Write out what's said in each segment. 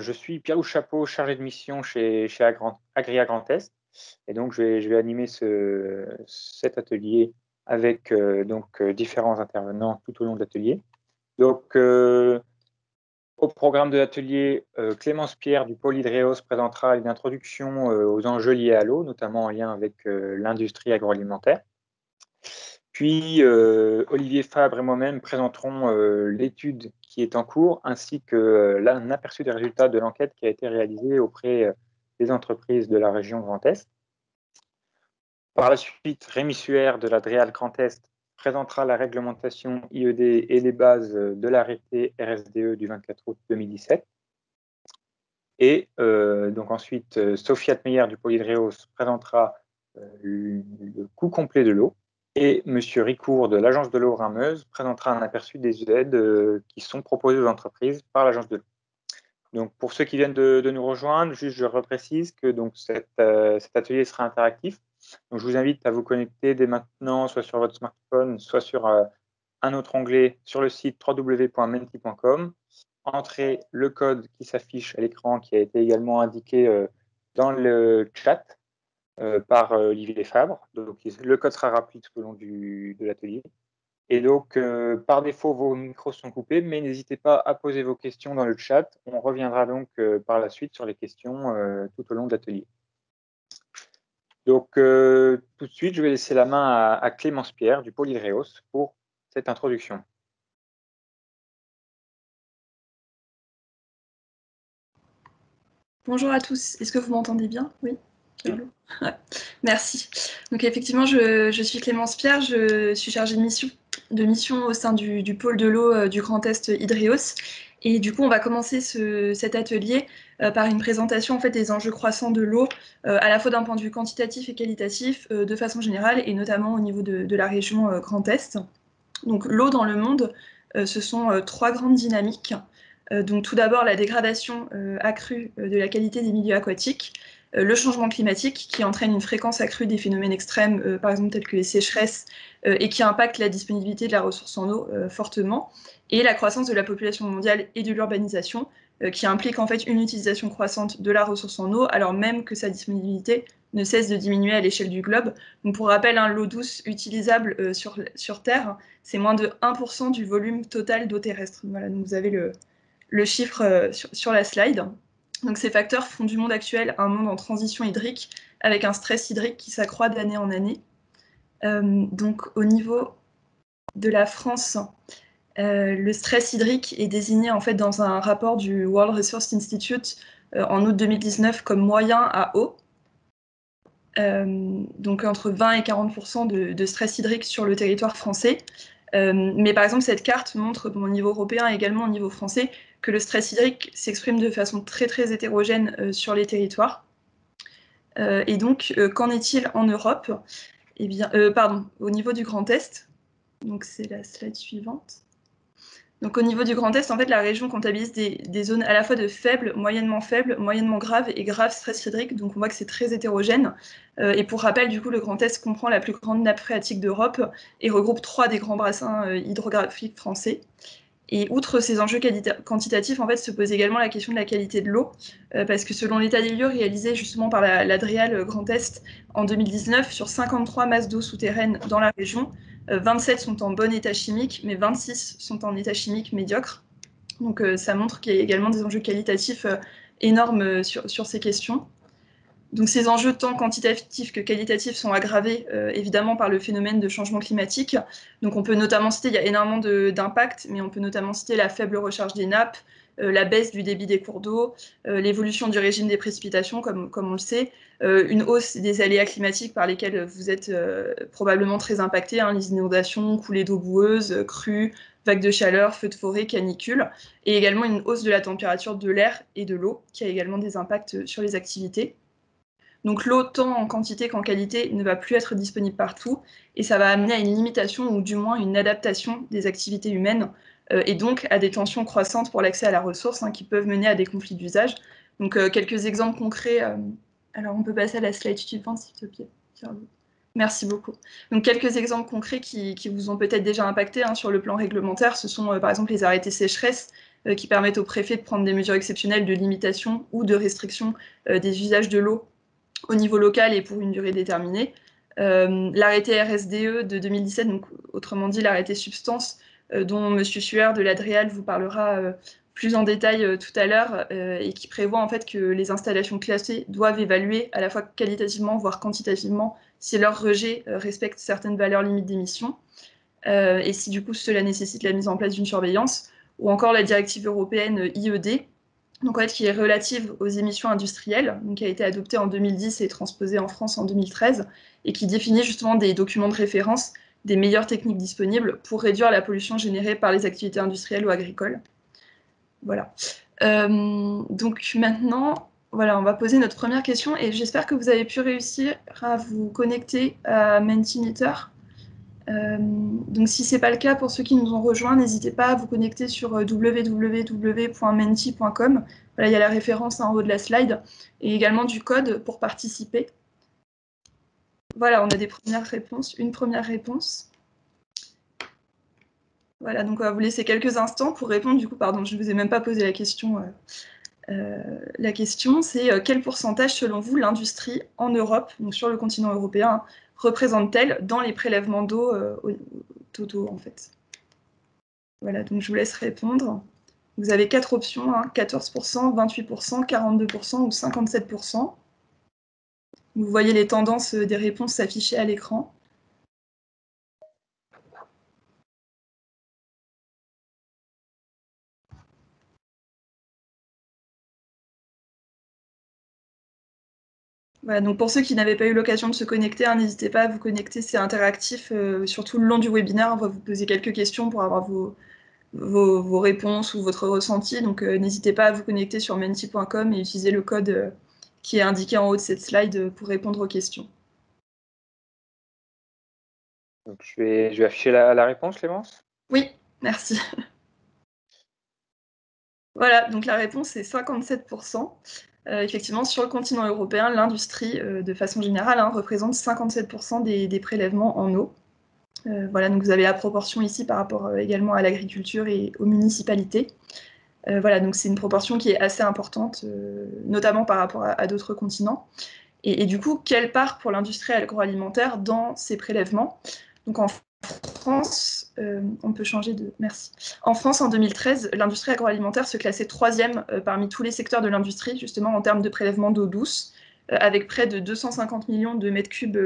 Je suis Pierre Chapeau, chargé de mission chez Agria Grand Est, et donc je vais animer cet atelier avec différents intervenants tout au long de l'atelier. Donc, au programme de l'atelier, Clémence Pierre du pôle Hydreos présentera une introduction aux enjeux liés à l'eau, notamment en lien avec l'industrie agroalimentaire. Puis Olivier Fabre et moi-même présenterons l'étude qui est en cours, ainsi que un aperçu des résultats de l'enquête qui a été réalisée auprès des entreprises de la région Grand Est. Par la suite, Rémi Suaire de la DREAL Grand Est présentera la réglementation IED et les bases de l'arrêté RSDE du 24 août 2017. Et donc ensuite, Sophie Atmeyer du pôle Hydreos présentera le coût complet de l'eau. Et M. Ricourt de l'Agence de l'eau Rhin-Meuse présentera un aperçu des aides qui sont proposées aux entreprises par l'Agence de l'eau. Donc, pour ceux qui viennent de nous rejoindre, juste je reprécise que cet atelier sera interactif. Donc, je vous invite à vous connecter dès maintenant, soit sur votre smartphone, soit sur un autre onglet sur le site www.menti.com. Entrez le code qui s'affiche à l'écran, qui a été également indiqué dans le chat. Par Olivier Fabre. Donc, le code sera rappelé tout au long de l'atelier. Et donc, par défaut, vos micros sont coupés, mais n'hésitez pas à poser vos questions dans le chat. On reviendra donc par la suite sur les questions tout au long de l'atelier. Donc, tout de suite, je vais laisser la main à Clémence Pierre du pôle Hydreos pour cette introduction. Bonjour à tous. Est-ce que vous m'entendez bien? Oui. Ouais. Merci. Donc effectivement, je suis Clémence Pierre, je suis chargée de mission au sein du pôle de l'eau du Grand Est Hydreos. Et du coup, on va commencer cet atelier par une présentation en fait, des enjeux croissants de l'eau, à la fois d'un point de vue quantitatif et qualitatif, de façon générale, et notamment au niveau de la région Grand Est. Donc l'eau dans le monde, ce sont trois grandes dynamiques. Donc tout d'abord, la dégradation accrue de la qualité des milieux aquatiques, le changement climatique qui entraîne une fréquence accrue des phénomènes extrêmes, par exemple tels que les sécheresses, et qui impacte la disponibilité de la ressource en eau fortement, et la croissance de la population mondiale et de l'urbanisation, qui implique en fait une utilisation croissante de la ressource en eau, alors même que sa disponibilité ne cesse de diminuer à l'échelle du globe. Donc pour rappel, l'eau douce utilisable sur Terre, c'est moins de 1% du volume total d'eau terrestre. Voilà, donc vous avez le chiffre sur la slide. Donc ces facteurs font du monde actuel un monde en transition hydrique, avec un stress hydrique qui s'accroît d'année en année. Donc au niveau de la France, le stress hydrique est désigné en fait dans un rapport du World Resources Institute en août 2019 comme moyen à haut. Donc entre 20 et 40% de stress hydrique sur le territoire français. Mais par exemple, cette carte montre au niveau européen et également au niveau français que le stress hydrique s'exprime de façon très très hétérogène sur les territoires. Et donc, qu'en est-il en Europe? Eh bien, au niveau du Grand Est, donc c'est la slide suivante. Donc au niveau du Grand Est, en fait, la région comptabilise des zones à la fois de faibles, moyennement graves et graves stress hydrique. Donc on voit que c'est très hétérogène. Et pour rappel, du coup, le Grand Est comprend la plus grande nappe phréatique d'Europe et regroupe 3 des grands bassins hydrographiques français. Et outre ces enjeux quantitatifs, en fait, se pose également la question de la qualité de l'eau, parce que selon l'état des lieux réalisé justement par la DREAL Grand Est en 2019, sur 53 masses d'eau souterraines dans la région, 27 sont en bon état chimique, mais 26 sont en état chimique médiocre. Donc ça montre qu'il y a également des enjeux qualitatifs énormes sur ces questions. Donc ces enjeux tant quantitatifs que qualitatifs sont aggravés évidemment par le phénomène de changement climatique. Donc on peut notamment citer, il y a énormément d'impacts, mais on peut notamment citer la faible recharge des nappes, la baisse du débit des cours d'eau, l'évolution du régime des précipitations, comme on le sait, une hausse des aléas climatiques par lesquels vous êtes probablement très impactés, hein, les inondations, coulées d'eau boueuses, crues, vagues de chaleur, feux de forêt, canicules, et également une hausse de la température de l'air et de l'eau, qui a également des impacts sur les activités. Donc l'eau, tant en quantité qu'en qualité, ne va plus être disponible partout, et ça va amener à une limitation ou du moins une adaptation des activités humaines, et donc à des tensions croissantes pour l'accès à la ressource, hein, qui peuvent mener à des conflits d'usage. Donc quelques exemples concrets. Alors on peut passer à la slide suivante, s'il te plaît. Merci beaucoup. Donc quelques exemples concrets qui vous ont peut-être déjà impacté, hein, sur le plan réglementaire, ce sont par exemple les arrêtés sécheresse qui permettent au préfet de prendre des mesures exceptionnelles de limitation ou de restriction des usages de l'eau au niveau local et pour une durée déterminée. L'arrêté RSDE de 2017, donc autrement dit l'arrêté substance, dont M. Sueur de l'Adréal vous parlera plus en détail tout à l'heure, et qui prévoit en fait que les installations classées doivent évaluer à la fois qualitativement, voire quantitativement, si leur rejet respecte certaines valeurs limites d'émission, et si du coup cela nécessite la mise en place d'une surveillance, ou encore la directive européenne IED, donc en fait, qui est relative aux émissions industrielles, donc qui a été adoptée en 2010 et transposée en France en 2013, et qui définit justement des documents de référence des meilleures techniques disponibles pour réduire la pollution générée par les activités industrielles ou agricoles. Voilà. Donc maintenant, voilà, on va poser notre première question, et j'espère que vous avez pu réussir à vous connecter à Mentimeter. Donc si ce n'est pas le cas, pour ceux qui nous ont rejoints, n'hésitez pas à vous connecter sur www.menti.com. Voilà, il y a la référence en haut de la slide, et également du code pour participer. Voilà, on a des premières réponses, une première réponse. Voilà, donc on va vous laisser quelques instants pour répondre. Du coup, pardon, je ne vous ai même pas posé la question. La question, c'est quel pourcentage, selon vous, l'industrie en Europe, donc sur le continent européen, représente-t-elle dans les prélèvements d'eau totaux, en fait? Voilà, donc je vous laisse répondre. Vous avez 4 options, 14%, 28%, 42% ou 57%. Vous voyez les tendances des réponses s'afficher à l'écran. Voilà, donc pour ceux qui n'avaient pas eu l'occasion de se connecter, n'hésitez pas à vous connecter, c'est interactif, surtout le long du webinaire, on va vous poser quelques questions pour avoir vos réponses ou votre ressenti, donc n'hésitez pas à vous connecter sur menti.com et utiliser le code qui est indiqué en haut de cette slide pour répondre aux questions. Donc, je vais afficher la réponse, Clémence. Oui, merci. Voilà, donc la réponse est 57%. Effectivement, sur le continent européen, l'industrie, de façon générale, représente 57% des prélèvements en eau. Voilà, donc vous avez la proportion ici par rapport également à l'agriculture et aux municipalités. Voilà, donc c'est une proportion qui est assez importante, notamment par rapport à d'autres continents. Et du coup, quelle part pour l'industrie agroalimentaire dans ces prélèvements? Donc en France, on peut changer de... Merci. En France, en 2013, l'industrie agroalimentaire se classait 3e parmi tous les secteurs de l'industrie, justement en termes de prélèvement d'eau douce, avec près de 250 millions de mètres cubes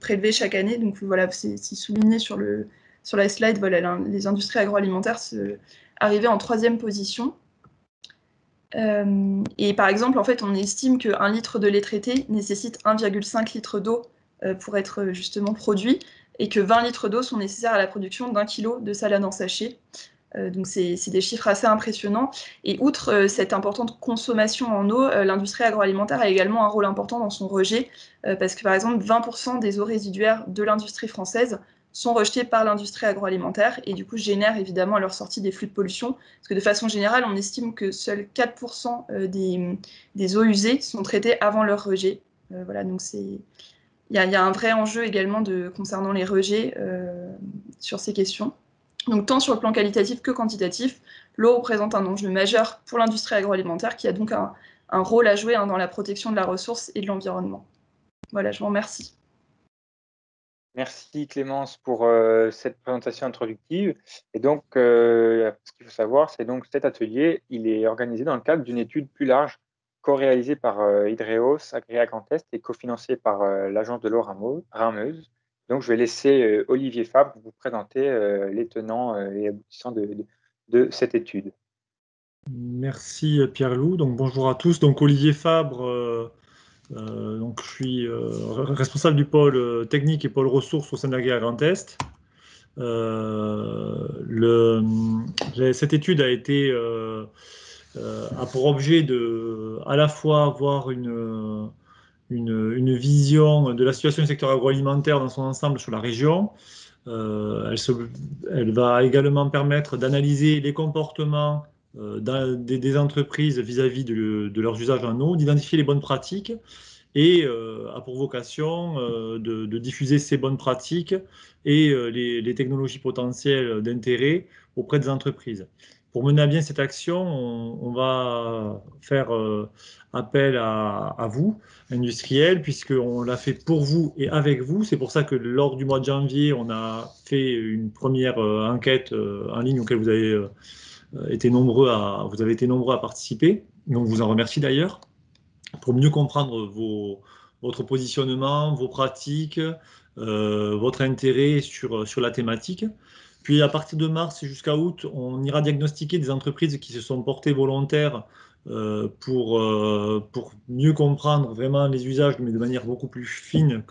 prélevés chaque année. Donc voilà, c'est souligné sur la slide, voilà, les industries agroalimentaires arrivaient en 3e position. Et par exemple, en fait, on estime qu'un litre de lait traité nécessite 1,5 litre d'eau pour être justement produit, et que 20 litres d'eau sont nécessaires à la production d'1 kilo de salade en sachet. Donc c'est des chiffres assez impressionnants. Et outre cette importante consommation en eau, l'industrie agroalimentaire a également un rôle important dans son rejet, parce que par exemple 20% des eaux résiduaires de l'industrie française sont rejetées par l'industrie agroalimentaire, et du coup génèrent évidemment à leur sortie des flux de pollution, parce que de façon générale, on estime que seuls 4% des eaux usées sont traitées avant leur rejet. Voilà, donc il y a un vrai enjeu également concernant les rejets sur ces questions. Donc tant sur le plan qualitatif que quantitatif, l'eau représente un enjeu majeur pour l'industrie agroalimentaire, qui a donc un rôle à jouer dans la protection de la ressource et de l'environnement. Voilà, je vous remercie. Merci Clémence pour cette présentation introductive. Et donc, ce qu'il faut savoir, c'est donc cet atelier, il est organisé dans le cadre d'une étude plus large, co-réalisée par Hydreos, Agria Grand Est et cofinancée par l'Agence de l'eau Rameuse. Donc, je vais laisser Olivier Fabre vous présenter les tenants et aboutissants de cette étude. Merci Pierre-Loup. Donc bonjour à tous. Donc Olivier Fabre. Donc, je suis responsable du pôle technique et pôle ressources au sein de l'Agria Grand Est. Cette étude a pour objet de à la fois avoir une vision de la situation du secteur agroalimentaire dans son ensemble sur la région. Elle va également permettre d'analyser les comportements des entreprises vis-à-vis de leurs usages en eau, d'identifier les bonnes pratiques, et a pour vocation de diffuser ces bonnes pratiques et les technologies potentielles d'intérêt auprès des entreprises. pour mener à bien cette action, on va faire appel à vous, industriels, puisqu'on l'a fait pour vous et avec vous. C'est pour ça que lors du mois de janvier, on a fait une première enquête en ligne auquel vous avez été nombreux à participer. Et on vous en remercie d'ailleurs, pour mieux comprendre votre positionnement, vos pratiques, votre intérêt sur la thématique. Puis à partir de mars jusqu'à août, on ira diagnostiquer des entreprises qui se sont portées volontaires pour mieux comprendre vraiment les usages, mais de manière beaucoup plus fine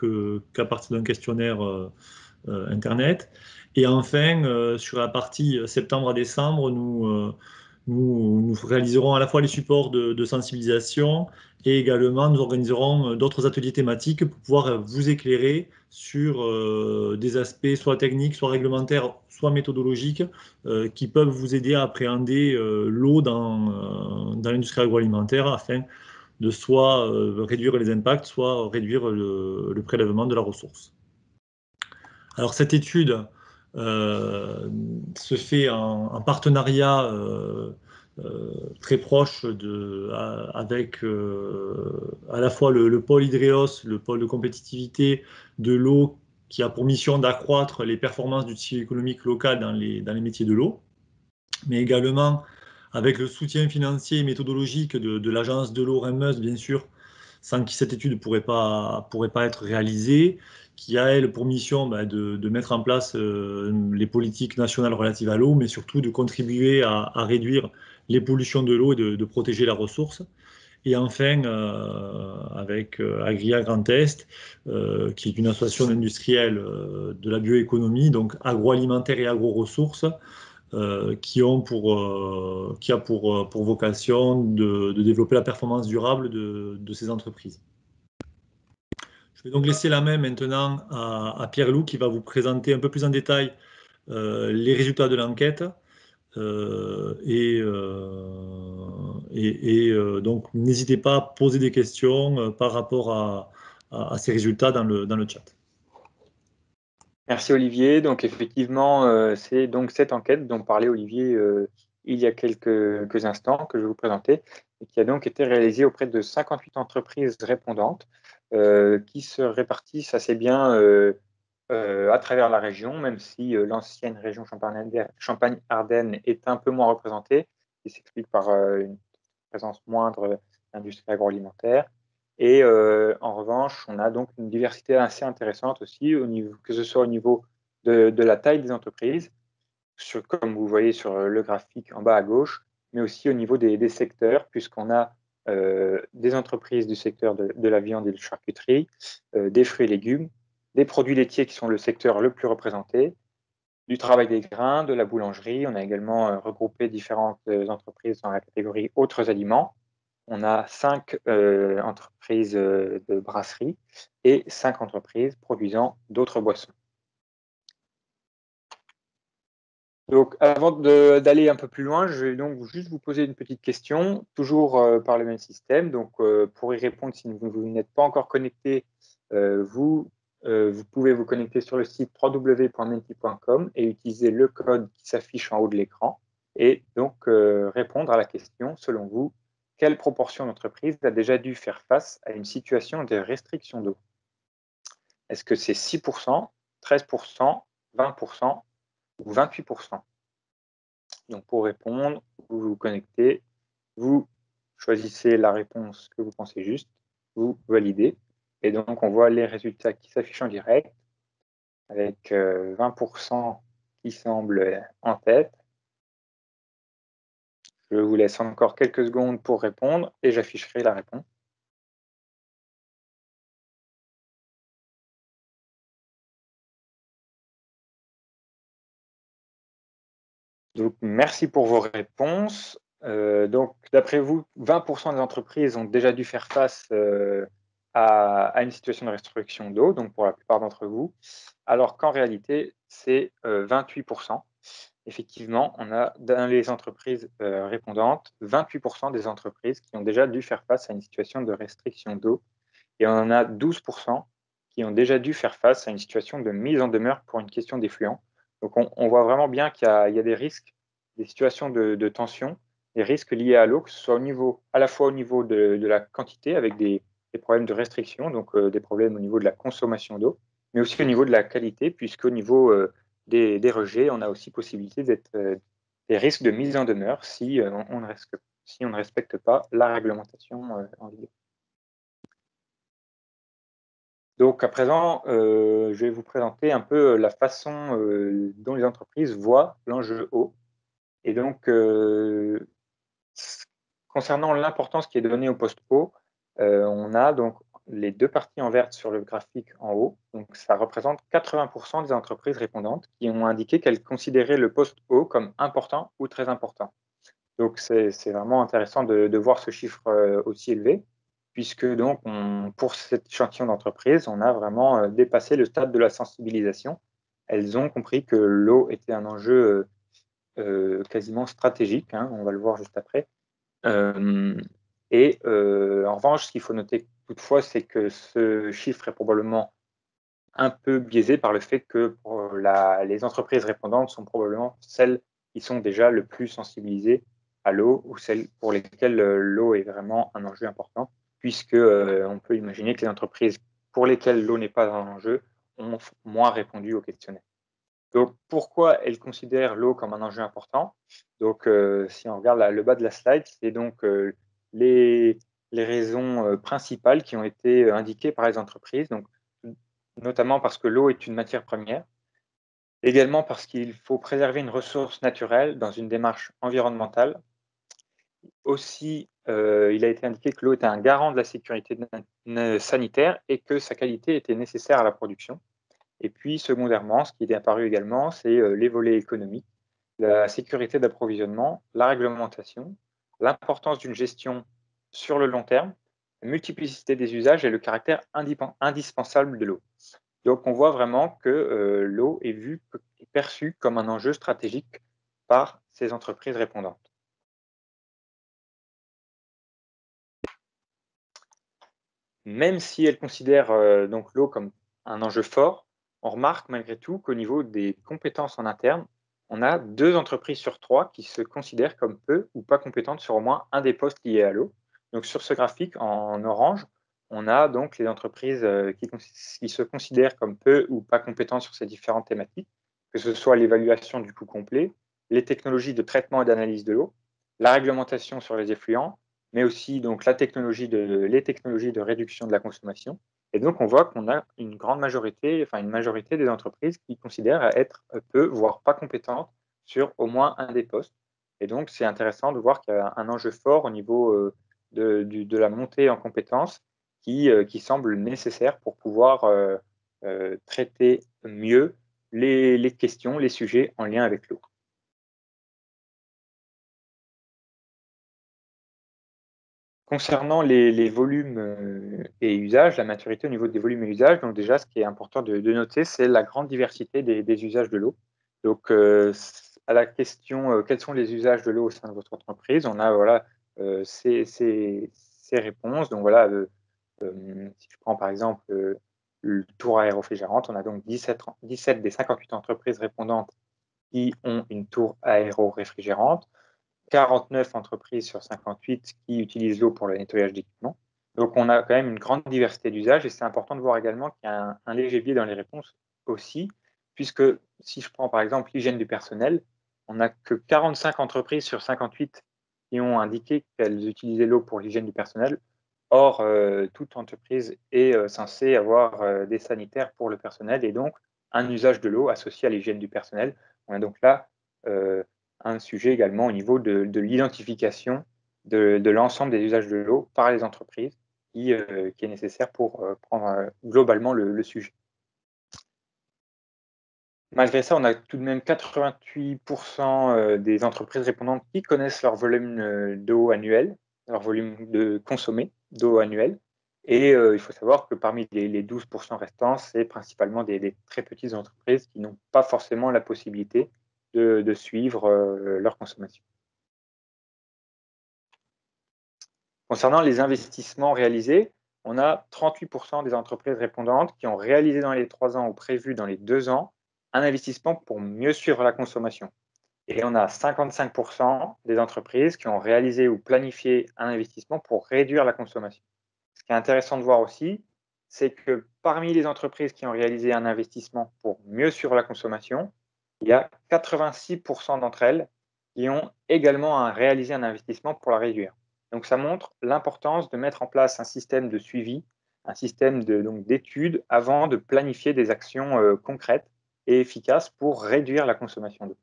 qu'à partir d'un questionnaire Internet. Et enfin, sur la partie septembre à décembre, nous réaliserons à la fois les supports de sensibilisation et également nous organiserons d'autres ateliers thématiques pour pouvoir vous éclairer sur des aspects soit techniques, soit réglementaires, soit méthodologiques qui peuvent vous aider à appréhender l'eau dans l'industrie agroalimentaire afin de soit réduire les impacts, soit réduire le prélèvement de la ressource. Alors cette étude se fait en partenariat très proche avec à la fois le pôle Hydreos, le pôle de compétitivité de l'eau, qui a pour mission d'accroître les performances du tissu économique local dans les métiers de l'eau, mais également avec le soutien financier et méthodologique de l'agence de l'eau Rennes, bien sûr, sans qui cette étude ne pourrait pas être réalisée, qui a, elle, pour mission de mettre en place les politiques nationales relatives à l'eau, mais surtout de contribuer à réduire les pollutions de l'eau et de protéger la ressource. Et enfin, avec Agria Grand Est, qui est une association d'industriels de la bioéconomie, donc agroalimentaire et agro-ressources, qui a pour vocation de développer la performance durable de ces entreprises. Je vais donc laisser la main maintenant à Pierre-Loup qui va vous présenter un peu plus en détail les résultats de l'enquête. Donc, n'hésitez pas à poser des questions par rapport à ces résultats dans le chat. Merci Olivier. Donc effectivement, c'est donc cette enquête dont parlait Olivier il y a quelques instants que je vais vous présenter et qui a donc été réalisée auprès de 58 entreprises répondantes qui se répartissent assez bien à travers la région, même si l'ancienne région Champagne-Ardenne est un peu moins représentée, qui s'explique par une présence moindre d'industrie agroalimentaire. Et en revanche, on a donc une diversité assez intéressante aussi, que ce soit au niveau de la taille des entreprises, comme vous voyez sur le graphique en bas à gauche, mais aussi au niveau des secteurs, puisqu'on a des entreprises du secteur de la viande et de la charcuterie, des fruits et légumes, des produits laitiers qui sont le secteur le plus représenté, du travail des grains, de la boulangerie. On a également regroupé différentes entreprises dans la catégorie autres aliments. On a 5 entreprises de brasserie et 5 entreprises produisant d'autres boissons. Donc, avant d'aller un peu plus loin, je vais donc juste vous poser une petite question, toujours par le même système. Donc, pour y répondre, si vous n'êtes pas encore connecté, vous pouvez vous connecter sur le site www.menti.com et utiliser le code qui s'affiche en haut de l'écran et donc répondre à la question, selon vous, quelle proportion d'entreprises a déjà dû faire face à une situation de restriction d'eau? Est-ce que c'est 6%, 13%, 20% ou 28%? Donc pour répondre, vous vous connectez, vous choisissez la réponse que vous pensez juste, vous validez, et donc on voit les résultats qui s'affichent en direct, avec 20% qui semblent en tête. Je vous laisse encore quelques secondes pour répondre et j'afficherai la réponse. Donc, merci pour vos réponses. Donc, d'après vous, 20% des entreprises ont déjà dû faire face à une situation de restriction d'eau, donc pour la plupart d'entre vous, alors qu'en réalité, c'est 28%. Effectivement, on a dans les entreprises répondantes, 28% des entreprises qui ont déjà dû faire face à une situation de restriction d'eau, et on en a 12% qui ont déjà dû faire face à une situation de mise en demeure pour une question d'effluent. Donc, on voit vraiment bien qu'il y a des risques des situations de tension, des risques liés à l'eau, que ce soit à la fois au niveau de la quantité, avec des problèmes de restriction, donc des problèmes au niveau de la consommation d'eau, mais aussi au niveau de la qualité, puisqu'au niveau des rejets, on a aussi possibilité des risques de mise en demeure si on ne respecte pas la réglementation en vigueur. Donc à présent, je vais vous présenter un peu la façon dont les entreprises voient l'enjeu eau. Et donc, concernant l'importance qui est donnée au poste eau, on a donc les deux parties en vert sur le graphique en haut. Donc ça représente 80% des entreprises répondantes qui ont indiqué qu'elles considéraient le poste eau comme important ou très important. Donc c'est vraiment intéressant de voir ce chiffre aussi élevé, puisque donc pour cet échantillon d'entreprise, on a vraiment dépassé le stade de la sensibilisation. Elles ont compris que l'eau était un enjeu quasiment stratégique, hein, on va le voir juste après. En revanche, ce qu'il faut noter toutefois, c'est que ce chiffre est probablement un peu biaisé par le fait que les entreprises répondantes sont probablement celles qui sont déjà le plus sensibilisées à l'eau ou celles pour lesquelles l'eau est vraiment un enjeu important, puisque on peut imaginer que les entreprises pour lesquelles l'eau n'est pas un enjeu ont moins répondu au questionnaire. Donc, pourquoi elles considèrent l'eau comme un enjeu important? Donc, si on regarde le bas de la slide, c'est donc les raisons principales qui ont été indiquées par les entreprises. Donc, notamment parce que l'eau est une matière première, également parce qu'il faut préserver une ressource naturelle dans une démarche environnementale. Aussi, il a été indiqué que l'eau était un garant de la sécurité sanitaire et que sa qualité était nécessaire à la production. Et puis, secondairement, ce qui est apparu également, c'est les volets économiques, la sécurité d'approvisionnement, la réglementation, l'importance d'une gestion sur le long terme, la multiplicité des usages et le caractère indispensable de l'eau. Donc, on voit vraiment que l'eau est perçue comme un enjeu stratégique par ces entreprises répondantes. Même si elles considèrent donc l'eau comme un enjeu fort, on remarque malgré tout qu'au niveau des compétences en interne, on a 2 entreprises sur 3 qui se considèrent comme peu ou pas compétentes sur au moins un des postes liés à l'eau. Donc sur ce graphique en orange, on a donc les entreprises qui se considèrent comme peu ou pas compétentes sur ces différentes thématiques, que ce soit l'évaluation du coût complet, les technologies de traitement et d'analyse de l'eau, la réglementation sur les effluents, mais aussi donc les technologies de réduction de la consommation. Et donc, on voit qu'on a une majorité des entreprises qui considèrent être peu, voire pas compétentes sur au moins un des postes. Et donc, c'est intéressant de voir qu'il y a un enjeu fort au niveau de la montée en compétences qui semble nécessaire pour pouvoir traiter mieux les questions, les sujets en lien avec l'eau. Concernant les volumes et usages, la maturité au niveau des volumes et usages, donc déjà, ce qui est important de noter, c'est la grande diversité des usages de l'eau. Donc, à la question quels sont les usages de l'eau au sein de votre entreprise, on a voilà, ces réponses. Donc voilà, si je prends par exemple le tour aéro-réfrigérante, on a donc 17 des 58 entreprises répondantes qui ont une tour aéro-réfrigérante. 49 entreprises sur 58 qui utilisent l'eau pour le nettoyage d'équipements. Donc, on a quand même une grande diversité d'usages et c'est important de voir également qu'il y a un léger biais dans les réponses aussi, puisque si je prends par exemple l'hygiène du personnel, on n'a que 45 entreprises sur 58 qui ont indiqué qu'elles utilisaient l'eau pour l'hygiène du personnel. Or, toute entreprise est censée avoir des sanitaires pour le personnel et donc un usage de l'eau associé à l'hygiène du personnel. On a donc là un sujet également au niveau de l'identification de l'ensemble des usages de l'eau par les entreprises qui est nécessaire pour prendre globalement le sujet. Malgré ça, on a tout de même 88% des entreprises répondantes qui connaissent leur volume d'eau annuel, leur volume de consommé d'eau annuel. Et il faut savoir que parmi les 12% restants, c'est principalement des très petites entreprises qui n'ont pas forcément la possibilité de suivre leur consommation. Concernant les investissements réalisés, on a 38% des entreprises répondantes qui ont réalisé dans les 3 ans ou prévu dans les 2 ans un investissement pour mieux suivre la consommation. Et on a 55% des entreprises qui ont réalisé ou planifié un investissement pour réduire la consommation. Ce qui est intéressant de voir aussi, c'est que parmi les entreprises qui ont réalisé un investissement pour mieux suivre la consommation, il y a 86% d'entre elles qui ont également réalisé un investissement pour la réduire. Donc ça montre l'importance de mettre en place un système de suivi, un système d'études avant de planifier des actions concrètes et efficaces pour réduire la consommation d'eau.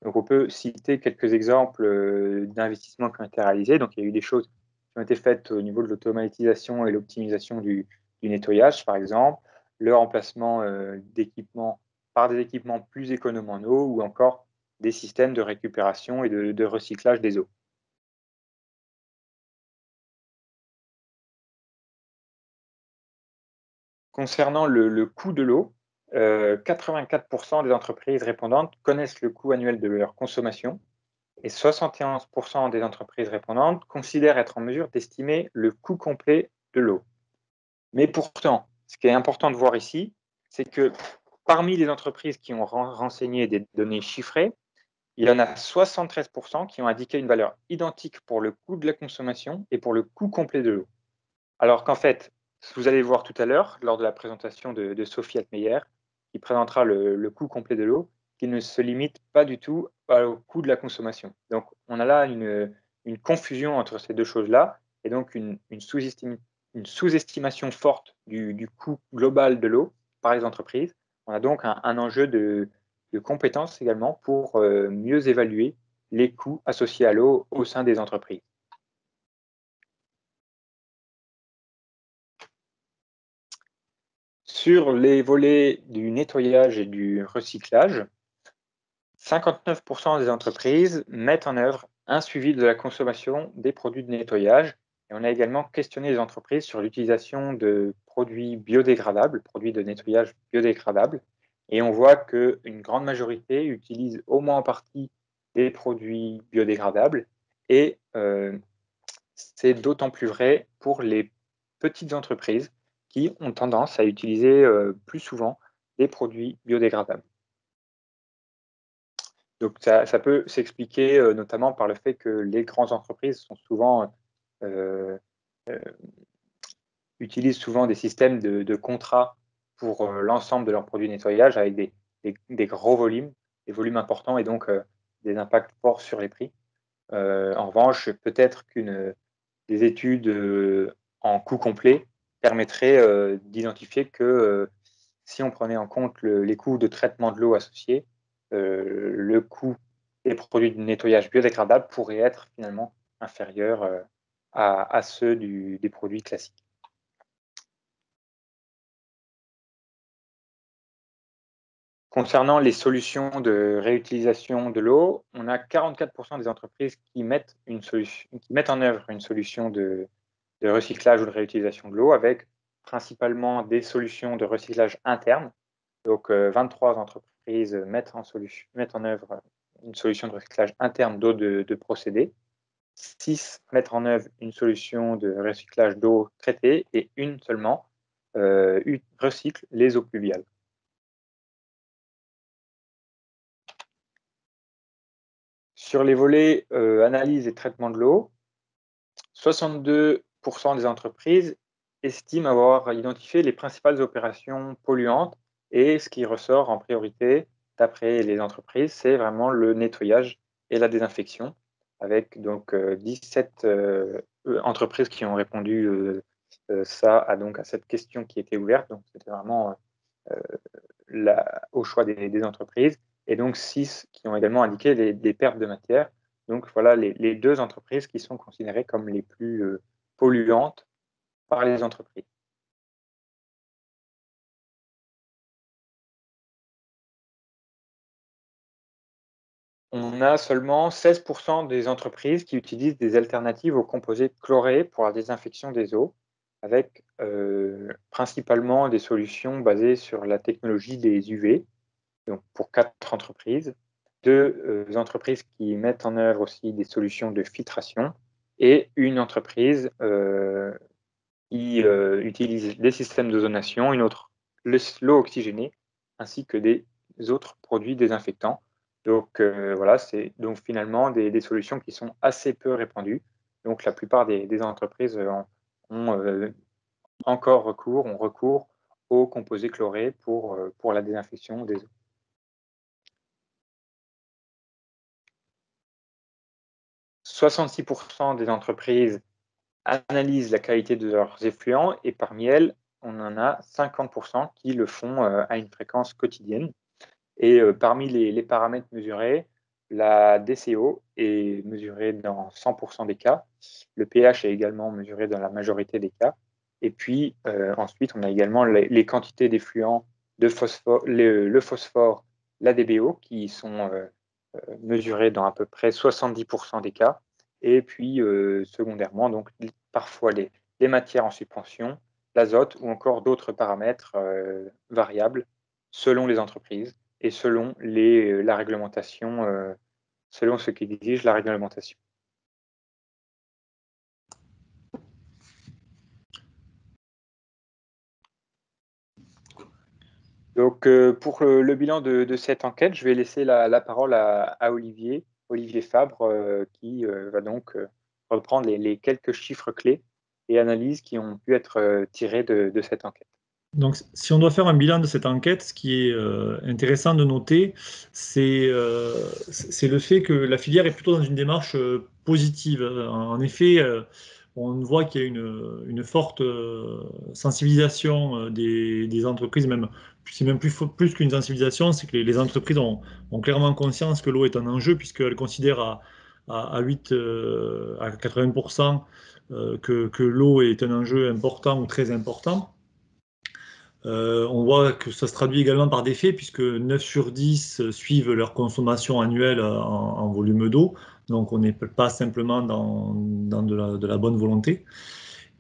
Donc on peut citer quelques exemples d'investissements qui ont été réalisés. Donc il y a eu des choses qui ont été faites au niveau de l'automatisation et l'optimisation du nettoyage, par exemple, le remplacement d'équipements par des équipements plus économes en eau ou encore des systèmes de récupération et de recyclage des eaux. Concernant le coût de l'eau, 84% des entreprises répondantes connaissent le coût annuel de leur consommation et 71% des entreprises répondantes considèrent être en mesure d'estimer le coût complet de l'eau. Mais pourtant, ce qui est important de voir ici, c'est que parmi les entreprises qui ont renseigné des données chiffrées, il y en a 73% qui ont indiqué une valeur identique pour le coût de la consommation et pour le coût complet de l'eau. Alors qu'en fait, vous allez voir tout à l'heure, lors de la présentation de Sophie Altmeyer, qui présentera le coût complet de l'eau, qui ne se limite pas du tout au coût de la consommation. Donc, on a là une confusion entre ces deux choses-là, et donc une sous-estimation forte du coût global de l'eau par les entreprises. On a donc un enjeu de compétences également pour mieux évaluer les coûts associés à l'eau au sein des entreprises. Sur les volets du nettoyage et du recyclage, 59% des entreprises mettent en œuvre un suivi de la consommation des produits de nettoyage. Et on a également questionné les entreprises sur l'utilisation de produits biodégradables, produits de nettoyage biodégradables. Et on voit qu'une grande majorité utilise au moins en partie des produits biodégradables. Et c'est d'autant plus vrai pour les petites entreprises qui ont tendance à utiliser plus souvent des produits biodégradables. Donc ça peut s'expliquer notamment par le fait que les grandes entreprises sont souvent, utilisent souvent des systèmes de contrats pour l'ensemble de leurs produits de nettoyage avec des gros volumes, des volumes importants et donc des impacts forts sur les prix. En revanche, peut-être des études en coût complet permettraient d'identifier que si on prenait en compte les coûts de traitement de l'eau associés, le coût des produits de nettoyage biodégradables pourrait être finalement inférieur à ceux des produits classiques. Concernant les solutions de réutilisation de l'eau, on a 44% des entreprises qui mettent en œuvre une solution de recyclage ou de réutilisation de l'eau avec principalement des solutions de recyclage interne. Donc, 23 entreprises mettent en œuvre une solution de recyclage interne d'eau de procédé. 6 mettent en œuvre une solution de recyclage d'eau traitée et une seulement recycle les eaux pluviales. Sur les volets analyse et traitement de l'eau, 62% des entreprises estiment avoir identifié les principales opérations polluantes et ce qui ressort en priorité, d'après les entreprises, c'est vraiment le nettoyage et la désinfection, avec donc 17 entreprises qui ont répondu à cette question qui était ouverte. Donc c'était vraiment au choix des entreprises, et donc 6 qui ont également indiqué des pertes de matière. Donc voilà les deux entreprises qui sont considérées comme les plus polluantes par les entreprises. On a seulement 16% des entreprises qui utilisent des alternatives aux composés chlorés pour la désinfection des eaux, avec principalement des solutions basées sur la technologie des UV, donc pour 4 entreprises, 2 entreprises qui mettent en œuvre aussi des solutions de filtration et une entreprise qui utilise des systèmes d'ozonation, une autre l'eau oxygénée, ainsi que des autres produits désinfectants. Donc voilà, c'est donc finalement des solutions qui sont assez peu répandues. Donc la plupart des entreprises ont ont recours aux composés chlorés pour la désinfection des eaux. « 66% des entreprises analysent la qualité de leurs effluents et parmi elles, on en a 50% qui le font à une fréquence quotidienne. Et parmi les paramètres mesurés, la DCO est mesurée dans 100% des cas. Le pH est également mesuré dans la majorité des cas. Et puis ensuite, on a également les quantités d'effluents, le phosphore, la DBO, qui sont mesurés dans à peu près 70% des cas. Et puis secondairement, donc parfois les matières en suspension, l'azote ou encore d'autres paramètres variables selon les entreprises et selon la réglementation, selon ce qu'exige la réglementation. Donc, pour le bilan de cette enquête, je vais laisser la parole à Olivier Fabre, qui va donc reprendre les quelques chiffres clés et analyses qui ont pu être tirés de cette enquête. Donc, si on doit faire un bilan de cette enquête, ce qui est intéressant de noter, c'est le fait que la filière est plutôt dans une démarche positive. En effet, on voit qu'il y a une forte sensibilisation des entreprises, c'est même plus qu'une sensibilisation, c'est que les entreprises ont clairement conscience que l'eau est un enjeu, puisqu'elles considèrent à 80% que l'eau est un enjeu important ou très important. On voit que ça se traduit également par des faits, puisque 9 sur 10 suivent leur consommation annuelle en volume d'eau. Donc on n'est pas simplement dans de la bonne volonté.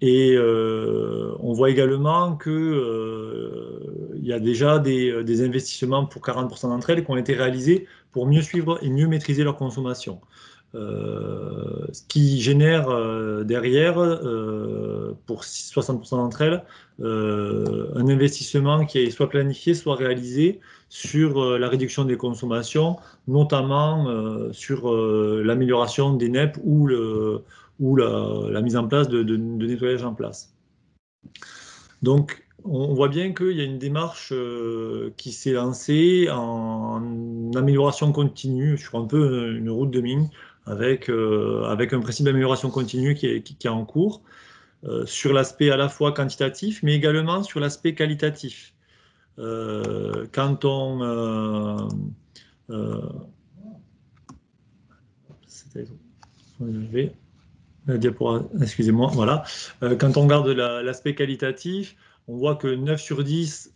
Et on voit également qu'il y a déjà des investissements pour 40% d'entre elles qui ont été réalisés pour mieux suivre et mieux maîtriser leur consommation. Ce qui génère derrière, pour 60% d'entre elles, un investissement qui est soit planifié, soit réalisé sur la réduction des consommations, notamment sur l'amélioration des NEP ou la mise en place de nettoyage en place. Donc, on voit bien qu'il y a une démarche qui s'est lancée en amélioration continue sur un peu une route de mine avec un principe d'amélioration continue qui est en cours sur l'aspect à la fois quantitatif mais également sur l'aspect qualitatif. Quand on excusez-moi, voilà. Quand on regarde l'aspect qualitatif, on voit que 9 sur 10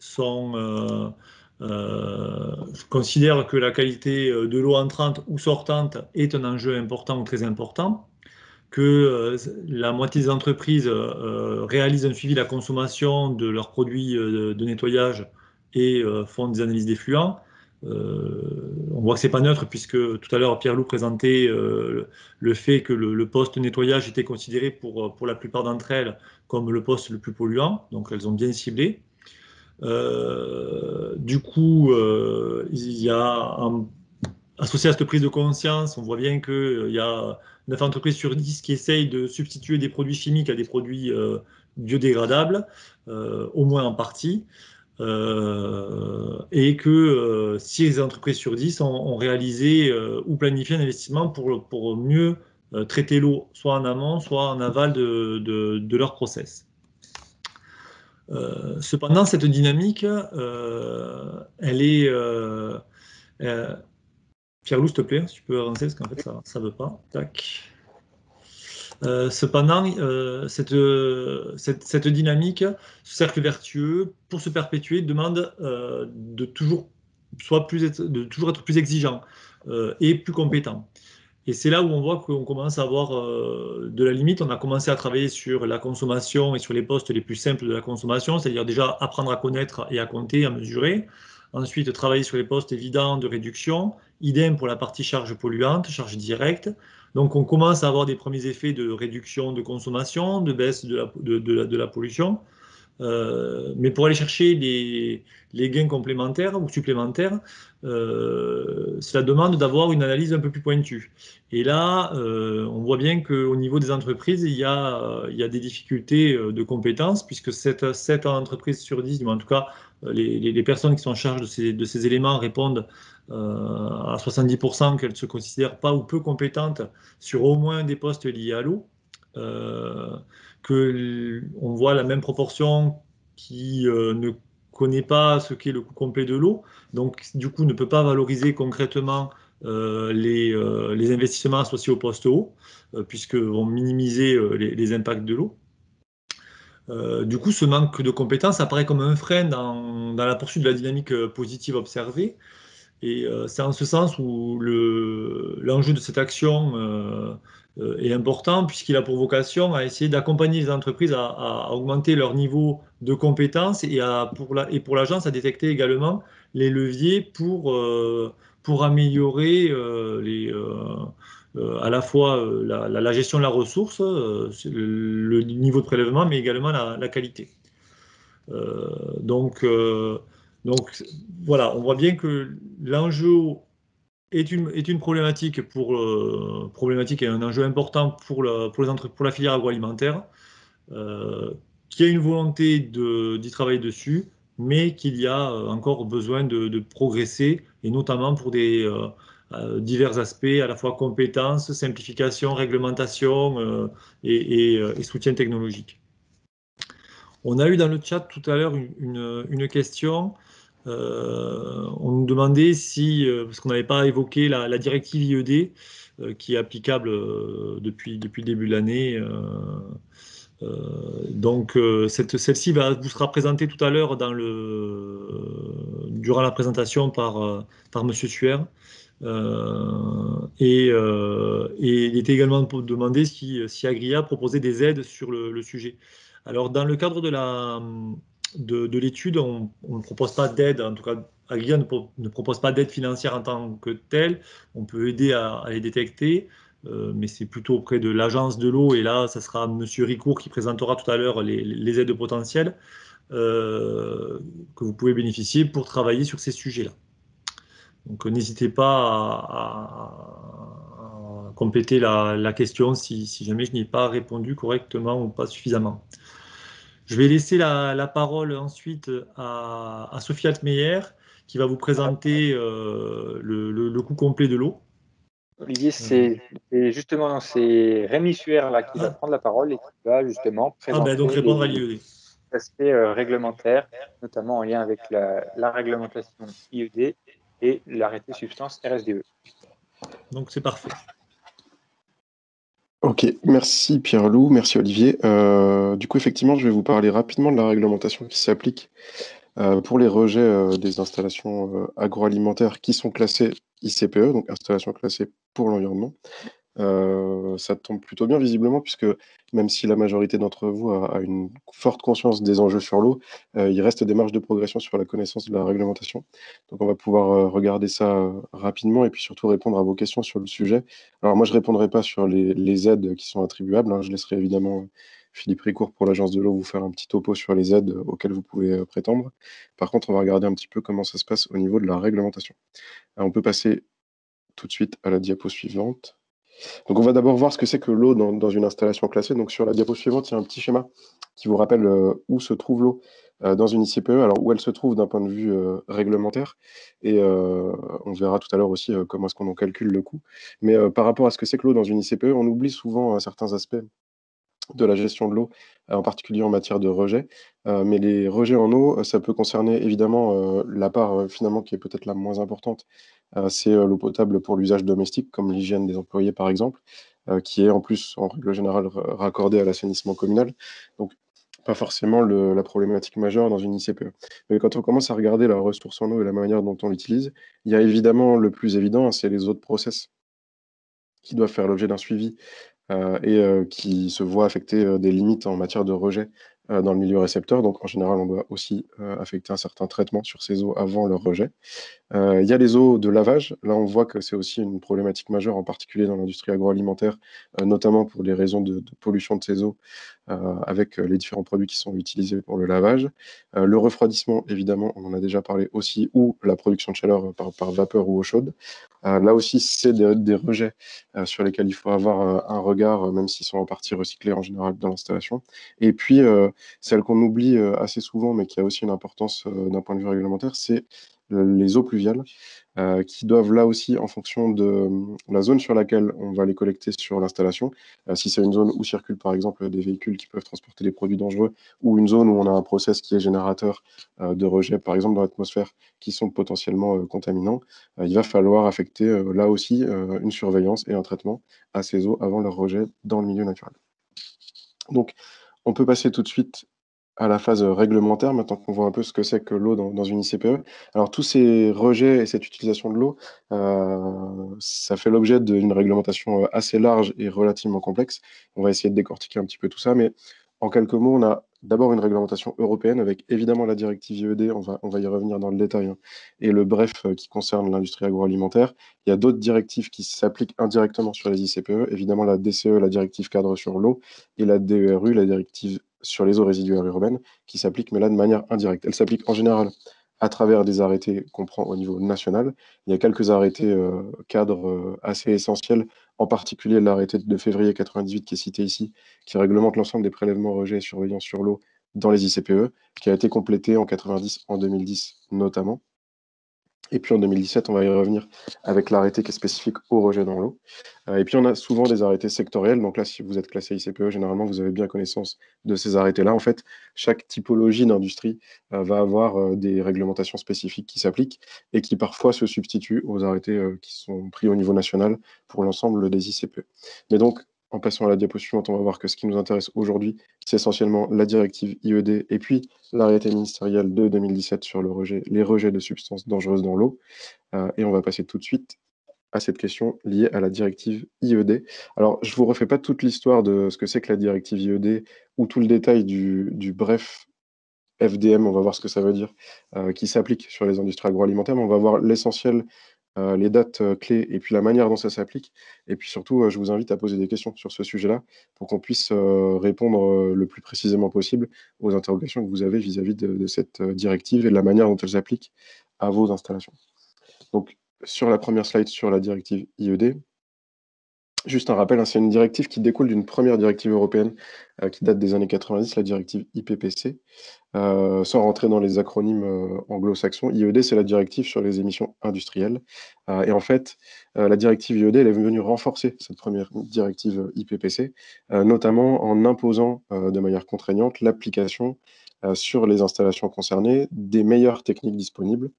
considèrent que la qualité de l'eau entrante ou sortante est un enjeu important ou très important, que la moitié des entreprises réalisent un suivi de la consommation de leurs produits de nettoyage et font des analyses d'effluents. On voit que c'est pas neutre, puisque tout à l'heure Pierre-Loup présentait le fait que le poste nettoyage était considéré pour la plupart d'entre elles comme le poste le plus polluant, donc elles ont bien ciblé. Du coup, il y a associé à cette prise de conscience, on voit bien qu'il y a 9 entreprises sur 10 qui essayent de substituer des produits chimiques à des produits biodégradables, au moins en partie. Et que 6 entreprises sur 10 ont réalisé ou planifié un investissement pour mieux traiter l'eau, soit en amont, soit en aval de leur process. Cependant, cette dynamique, elle est... Pierre-Loup, s'il te plaît, si tu peux avancer, parce qu'en fait, ça ne veut pas. Tac. Cependant, cette dynamique, ce cercle vertueux, pour se perpétuer, demande de toujours être plus exigeant et plus compétent. Et c'est là où on voit qu'on commence à avoir de la limite. On a commencé à travailler sur la consommation et sur les postes les plus simples de la consommation, c'est-à-dire déjà apprendre à connaître et à compter, à mesurer. Ensuite, travailler sur les postes évidents de réduction. Idem pour la partie charge polluante, charge directe. Donc, on commence à avoir des premiers effets de réduction de consommation, de baisse de la pollution. Mais pour aller chercher les gains complémentaires ou supplémentaires, cela demande d'avoir une analyse un peu plus pointue. Et là, on voit bien qu'au niveau des entreprises, il y a des difficultés de compétences, puisque 7 entreprises sur 10, mais en tout cas, les personnes qui sont en charge de ces éléments répondent à 70% qu'elles ne se considèrent pas ou peu compétentes sur au moins des postes liés à l'eau. On voit la même proportion qui ne connaît pas ce qu'est le coût complet de l'eau, donc du coup ne peut pas valoriser concrètement les investissements associés au poste eau, puisque vont minimiser les impacts de l'eau. Du coup, ce manque de compétences apparaît comme un frein dans la poursuite de la dynamique positive observée. Et c'est en ce sens où l'enjeu de cette action est important, puisqu'il a pour vocation à essayer d'accompagner les entreprises à augmenter leur niveau de compétences et pour l'agence à détecter également les leviers pour améliorer à la fois la gestion de la ressource, le niveau de prélèvement, mais également la qualité. Donc voilà, on voit bien que l'enjeu est une problématique problématique et un enjeu important pour la filière agroalimentaire, qui a une volonté d'y travailler dessus, mais qu'il y a encore besoin de progresser, et notamment pour divers aspects, à la fois compétences, simplification, réglementation et soutien technologique. On a eu dans le chat tout à l'heure une question. On nous demandait si, parce qu'on n'avait pas évoqué la directive IED, qui est applicable depuis le début de l'année. Donc, celle-ci vous sera présentée tout à l'heure durant la présentation par Monsieur Suer. Et il était également demandé si Agria proposait des aides sur le sujet. Alors, dans le cadre de l'étude, on ne propose pas d'aide, en tout cas, Agria ne propose pas d'aide financière en tant que telle. On peut aider à les détecter, mais c'est plutôt auprès de l'agence de l'eau, et là, ça sera M. Ricourt qui présentera tout à l'heure les aides potentielles que vous pouvez bénéficier pour travailler sur ces sujets-là. Donc n'hésitez pas à compléter la question si jamais je n'y ai pas répondu correctement ou pas suffisamment. Je vais laisser la parole ensuite à Sophie Altmeyer, qui va vous présenter le coût complet de l'eau. Olivier, c'est justement c'est Rémi Suer là, qui va prendre la parole et qui va justement présenter donc répondre à les l'IED. aspects réglementaires, notamment en lien avec la réglementation IED et l'arrêté substance RSDE. Donc c'est parfait. Ok, merci Pierre-Loup, merci Olivier. Du coup, effectivement, je vais vous parler rapidement de la réglementation qui s'applique pour les rejets des installations agroalimentaires qui sont classées ICPE, donc installations classées pour l'environnement. Ça tombe plutôt bien visiblement, puisque même si la majorité d'entre vous a une forte conscience des enjeux sur l'eau, il reste des marges de progression sur la connaissance de la réglementation. Donc on va pouvoir regarder ça rapidement et puis surtout répondre à vos questions sur le sujet. Alors moi je répondrai pas sur les aides qui sont attribuables, hein. Je laisserai évidemment Philippe Ricourt pour l'agence de l'eau vous faire un petit topo sur les aides auxquelles vous pouvez prétendre. Par contre, on va regarder un petit peu comment ça se passe au niveau de la réglementation. Alors, on peut passer tout de suite à la diapo suivante. Donc on va d'abord voir ce que c'est que l'eau dans une installation classée. Donc sur la diapo suivante, il y a un petit schéma qui vous rappelle où se trouve l'eau dans une ICPE, alors où elle se trouve d'un point de vue réglementaire, et on verra tout à l'heure aussi comment est-ce qu'on en calcule le coût. Mais par rapport à ce que c'est que l'eau dans une ICPE, on oublie souvent certains aspects de la gestion de l'eau, en particulier en matière de rejet. Mais les rejets en eau, ça peut concerner évidemment la part finalement qui est peut-être la moins importante, c'est l'eau potable pour l'usage domestique, comme l'hygiène des employés par exemple, qui est en plus en règle générale raccordée à l'assainissement communal. Donc pas forcément la problématique majeure dans une ICPE. Mais quand on commence à regarder la ressource en eau et la manière dont on l'utilise, il y a évidemment le plus évident, c'est les autres process qui doivent faire l'objet d'un suivi et qui se voient affecter des limites en matière de rejet dans le milieu récepteur. Donc, en général, on doit aussi affecter un certain traitement sur ces eaux avant leur rejet. Il y a les eaux de lavage. Là, on voit que c'est aussi une problématique majeure, en particulier dans l'industrie agroalimentaire, notamment pour les raisons de pollution de ces eaux, avec les différents produits qui sont utilisés pour le lavage. Le refroidissement, évidemment, on en a déjà parlé aussi, ou la production de chaleur par vapeur ou eau chaude. Là aussi, c'est des rejets sur lesquels il faut avoir un regard, même s'ils sont en partie recyclés en général dans l'installation. Et puis, celle qu'on oublie assez souvent, mais qui a aussi une importance d'un point de vue réglementaire, c'est les eaux pluviales, qui doivent là aussi, en fonction de la zone sur laquelle on va les collecter sur l'installation, si c'est une zone où circulent par exemple des véhicules qui peuvent transporter des produits dangereux, ou une zone où on a un process qui est générateur de rejets, par exemple dans l'atmosphère, qui sont potentiellement contaminants, il va falloir affecter là aussi une surveillance et un traitement à ces eaux avant leur rejet dans le milieu naturel. Donc, on peut passer tout de suite à la phase réglementaire, maintenant qu'on voit un peu ce que c'est que l'eau dans une ICPE. Alors, tous ces rejets et cette utilisation de l'eau, ça fait l'objet d'une réglementation assez large et relativement complexe. On va essayer de décortiquer un petit peu tout ça, mais en quelques mots, on a d'abord une réglementation européenne avec évidemment la directive IED, on va y revenir dans le détail, hein, et le BREF qui concerne l'industrie agroalimentaire. Il y a d'autres directives qui s'appliquent indirectement sur les ICPE, évidemment la DCE, la directive cadre sur l'eau, et la DERU, la directive sur les eaux résiduaires urbaines, qui s'applique, mais là de manière indirecte. Elle s'applique en général à travers des arrêtés qu'on prend au niveau national. Il y a quelques arrêtés cadres assez essentiels, en particulier l'arrêté de février 98 qui est cité ici, qui réglemente l'ensemble des prélèvements, rejets et surveillance sur l'eau dans les ICPE, qui a été complété en 90, en 2010 notamment. Et puis en 2017, on va y revenir avec l'arrêté qui est spécifique au rejet dans l'eau. Et puis on a souvent des arrêtés sectoriels. Donc là, si vous êtes classé ICPE, généralement, vous avez bien connaissance de ces arrêtés-là. En fait, chaque typologie d'industrie va avoir des réglementations spécifiques qui s'appliquent et qui parfois se substituent aux arrêtés qui sont pris au niveau national pour l'ensemble des ICPE. Mais donc, en passant à la diapo suivante, on va voir que ce qui nous intéresse aujourd'hui, c'est essentiellement la directive IED et puis l'arrêté ministériel de 2017 sur les rejets de substances dangereuses dans l'eau. Et on va passer tout de suite à cette question liée à la directive IED. Alors, je ne vous refais pas toute l'histoire de ce que c'est que la directive IED ou tout le détail du bref FDM, on va voir ce que ça veut dire, qui s'applique sur les industries agroalimentaires, mais on va voir l'essentiel, les dates clés et puis la manière dont ça s'applique. Et puis surtout, je vous invite à poser des questions sur ce sujet-là pour qu'on puisse répondre le plus précisément possible aux interrogations que vous avez vis-à-vis de cette directive et de la manière dont elle s'applique à vos installations. Donc, sur la première slide sur la directive IED, juste un rappel, hein, c'est une directive qui découle d'une première directive européenne qui date des années 90, la directive IPPC. Sans rentrer dans les acronymes anglo-saxons, IED, c'est la directive sur les émissions industrielles. Et en fait, la directive IED, elle est venue renforcer cette première directive IPPC, notamment en imposant de manière contraignante l'application sur les installations concernées des meilleures techniques disponibles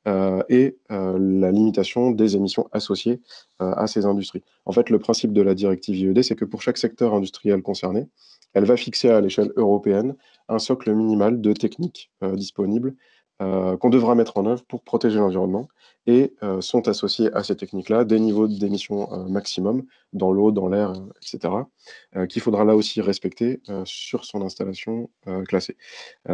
et la limitation des émissions associées à ces industries. En fait, le principe de la directive IED, c'est que pour chaque secteur industriel concerné, elle va fixer à l'échelle européenne un socle minimal de techniques disponibles qu'on devra mettre en œuvre pour protéger l'environnement et sont associés à ces techniques-là des niveaux d'émissions maximum dans l'eau, dans l'air, etc., qu'il faudra là aussi respecter sur son installation classée.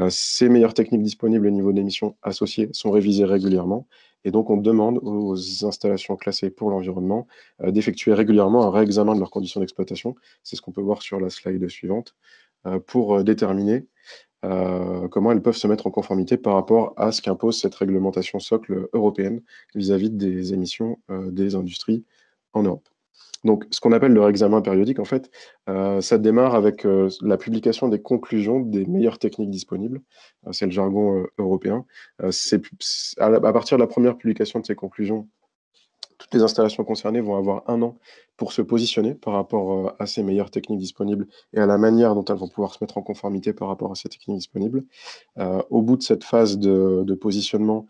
Ces meilleures techniques disponibles et niveaux d'émissions associés sont révisés régulièrement et donc on demande aux installations classées pour l'environnement d'effectuer régulièrement un réexamen de leurs conditions d'exploitation. C'est ce qu'on peut voir sur la slide suivante pour déterminer comment elles peuvent se mettre en conformité par rapport à ce qu'impose cette réglementation socle européenne vis-à-vis des émissions des industries en Europe. Donc, ce qu'on appelle le réexamen périodique, en fait, ça démarre avec la publication des conclusions des meilleures techniques disponibles. C'est le jargon européen. À partir de la première publication de ces conclusions, toutes les installations concernées vont avoir 1 an pour se positionner par rapport à ces meilleures techniques disponibles et à la manière dont elles vont pouvoir se mettre en conformité par rapport à ces techniques disponibles. Au bout de cette phase de positionnement,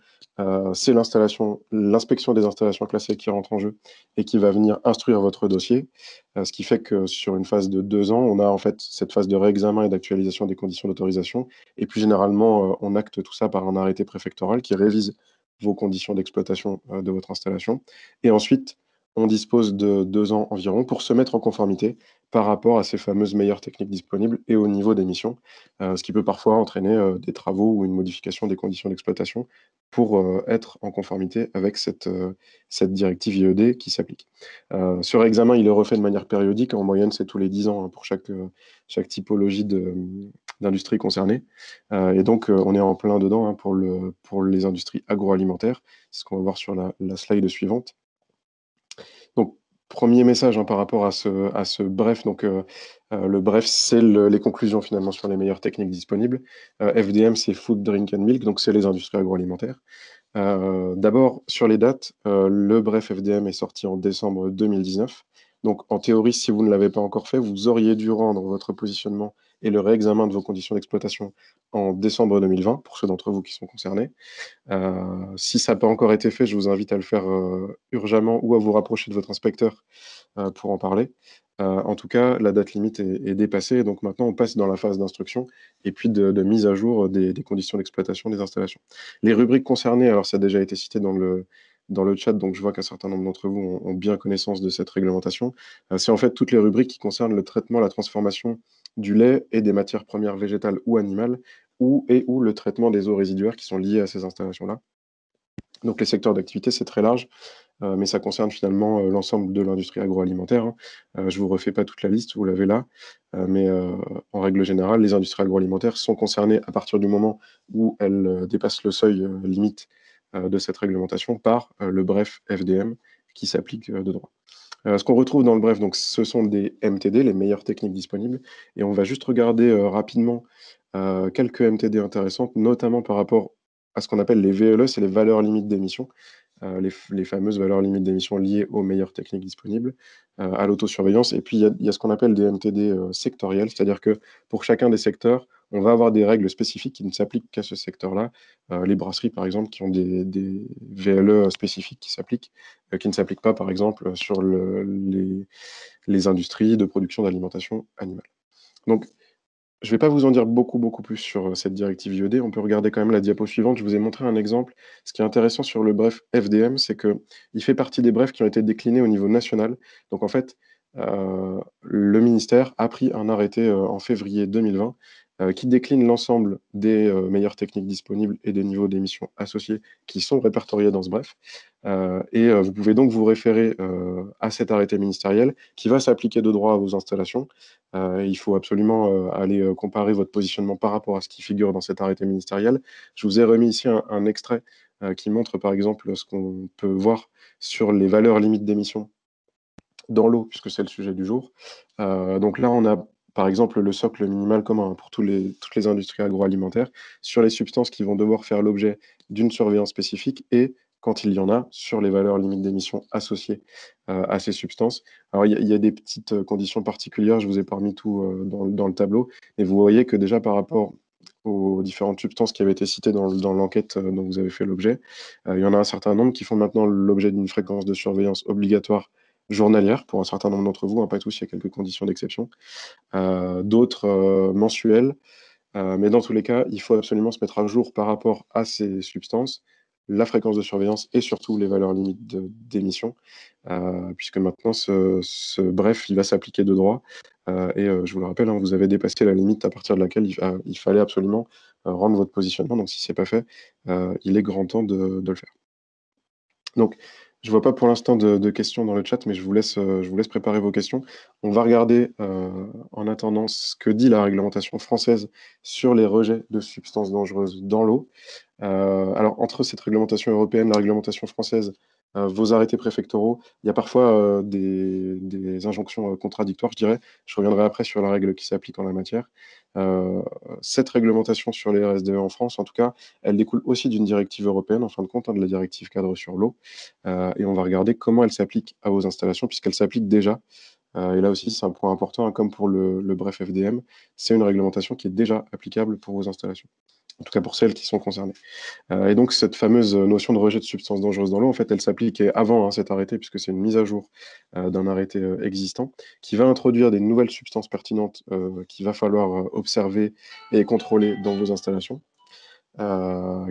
c'est l'inspection des installations classées qui rentre en jeu et qui va venir instruire votre dossier. Ce qui fait que sur une phase de 2 ans, on a en fait cette phase de réexamen et d'actualisation des conditions d'autorisation. Et puis généralement, on acte tout ça par un arrêté préfectoral qui révise vos conditions d'exploitation de votre installation. Et ensuite, on dispose de 2 ans environ pour se mettre en conformité par rapport à ces fameuses meilleures techniques disponibles et au niveau d'émission, ce qui peut parfois entraîner des travaux ou une modification des conditions d'exploitation pour être en conformité avec cette directive IED qui s'applique. Ce réexamen, il est refait de manière périodique. En moyenne, c'est tous les 10 ans, hein, pour chaque typologie d'industrie concernée. Et donc, on est en plein dedans, hein, pour les industries agroalimentaires. C'est ce qu'on va voir sur la slide suivante. Donc, premier message, hein, par rapport à ce bref. Donc, le bref, c'est les conclusions finalement sur les meilleures techniques disponibles. FDM, c'est Food, Drink and Milk, donc c'est les industries agroalimentaires. D'abord, sur les dates, le bref FDM est sorti en décembre 2019. Donc, en théorie, si vous ne l'avez pas encore fait, vous auriez dû rendre votre positionnement et le réexamen de vos conditions d'exploitation en décembre 2020, pour ceux d'entre vous qui sont concernés. Si ça n'a pas encore été fait, je vous invite à le faire urgemment ou à vous rapprocher de votre inspecteur pour en parler. En tout cas, la date limite est dépassée, donc maintenant on passe dans la phase d'instruction et puis de mise à jour des conditions d'exploitation des installations. Les rubriques concernées, alors ça a déjà été cité dans le chat, donc je vois qu'un certain nombre d'entre vous ont bien connaissance de cette réglementation. C'est en fait toutes les rubriques qui concernent le traitement, la transformation du lait et des matières premières végétales ou animales, ou le traitement des eaux résiduaires qui sont liées à ces installations-là. Donc les secteurs d'activité, c'est très large, mais ça concerne finalement l'ensemble de l'industrie agroalimentaire, hein. Je ne vous refais pas toute la liste, vous l'avez là, mais en règle générale, les industries agroalimentaires sont concernées à partir du moment où elles dépassent le seuil limite de cette réglementation par le bref FDM qui s'applique de droit. Ce qu'on retrouve dans le bref, donc, ce sont des MTD, les meilleures techniques disponibles, et on va juste regarder rapidement quelques MTD intéressantes, notamment par rapport à ce qu'on appelle les VLE, c'est les valeurs limites d'émission, les fameuses valeurs limites d'émission liées aux meilleures techniques disponibles, à l'autosurveillance. Et puis, il y a ce qu'on appelle des MTD sectoriels, c'est-à-dire que pour chacun des secteurs, on va avoir des règles spécifiques qui ne s'appliquent qu'à ce secteur-là. Les brasseries, par exemple, qui ont des VLE spécifiques qui s'appliquent, qui ne s'appliquent pas, par exemple, sur les industries de production d'alimentation animale. Donc, je ne vais pas vous en dire beaucoup plus sur cette directive IED. On peut regarder quand même la diapo suivante. Je vous ai montré un exemple. Ce qui est intéressant sur le bref FDM, c'est qu'il fait partie des brefs qui ont été déclinés au niveau national. Donc en fait, le ministère a pris un arrêté en février 2020 qui décline l'ensemble des meilleures techniques disponibles et des niveaux d'émission associés qui sont répertoriés dans ce bref. Vous pouvez donc vous référer à cet arrêté ministériel qui va s'appliquer de droit à vos installations. Il faut absolument aller comparer votre positionnement par rapport à ce qui figure dans cet arrêté ministériel. Je vous ai remis ici un extrait qui montre par exemple ce qu'on peut voir sur les valeurs limites d'émission dans l'eau, puisque c'est le sujet du jour. Donc là, on a par exemple le socle minimal commun pour toutes les industries agroalimentaires sur les substances qui vont devoir faire l'objet d'une surveillance spécifique et, quand il y en a, sur les valeurs limites d'émission associées à ces substances. Alors, il y a des petites conditions particulières, je vous ai pas mis tout dans le tableau, et vous voyez que déjà par rapport aux différentes substances qui avaient été citées dans l'enquête dont vous avez fait l'objet, il y en a un certain nombre qui font maintenant l'objet d'une fréquence de surveillance obligatoire journalière pour un certain nombre d'entre vous, hein, pas tous, il y a quelques conditions d'exception, d'autres mensuelles, mais dans tous les cas, il faut absolument se mettre à jour par rapport à ces substances, la fréquence de surveillance et surtout les valeurs limites d'émission, puisque maintenant ce bref, il va s'appliquer de droit, je vous le rappelle, hein, vous avez dépassé la limite à partir de laquelle il fallait absolument rendre votre positionnement, donc si ce n'est pas fait, il est grand temps de le faire. Donc, je ne vois pas pour l'instant de questions dans le chat, mais je vous laisse préparer vos questions. On va regarder en attendant ce que dit la réglementation française sur les rejets de substances dangereuses dans l'eau. Alors, entre cette réglementation européenne, la réglementation française, vos arrêtés préfectoraux, il y a parfois des injonctions contradictoires, je dirais. Je reviendrai après sur la règle qui s'applique en la matière. Cette réglementation sur les RSDE en France, en tout cas, elle découle aussi d'une directive européenne, en fin de compte, hein, de la directive cadre sur l'eau. Et on va regarder comment elle s'applique à vos installations, puisqu'elle s'applique déjà. Et là aussi, c'est un point important, hein, comme pour le bref FDM, c'est une réglementation qui est déjà applicable pour vos installations, en tout cas pour celles qui sont concernées. Et donc, cette fameuse notion de rejet de substances dangereuses dans l'eau, en fait, elle s'appliquait avant cet arrêté, puisque c'est une mise à jour d'un arrêté existant, qui va introduire des nouvelles substances pertinentes qu'il va falloir observer et contrôler dans vos installations,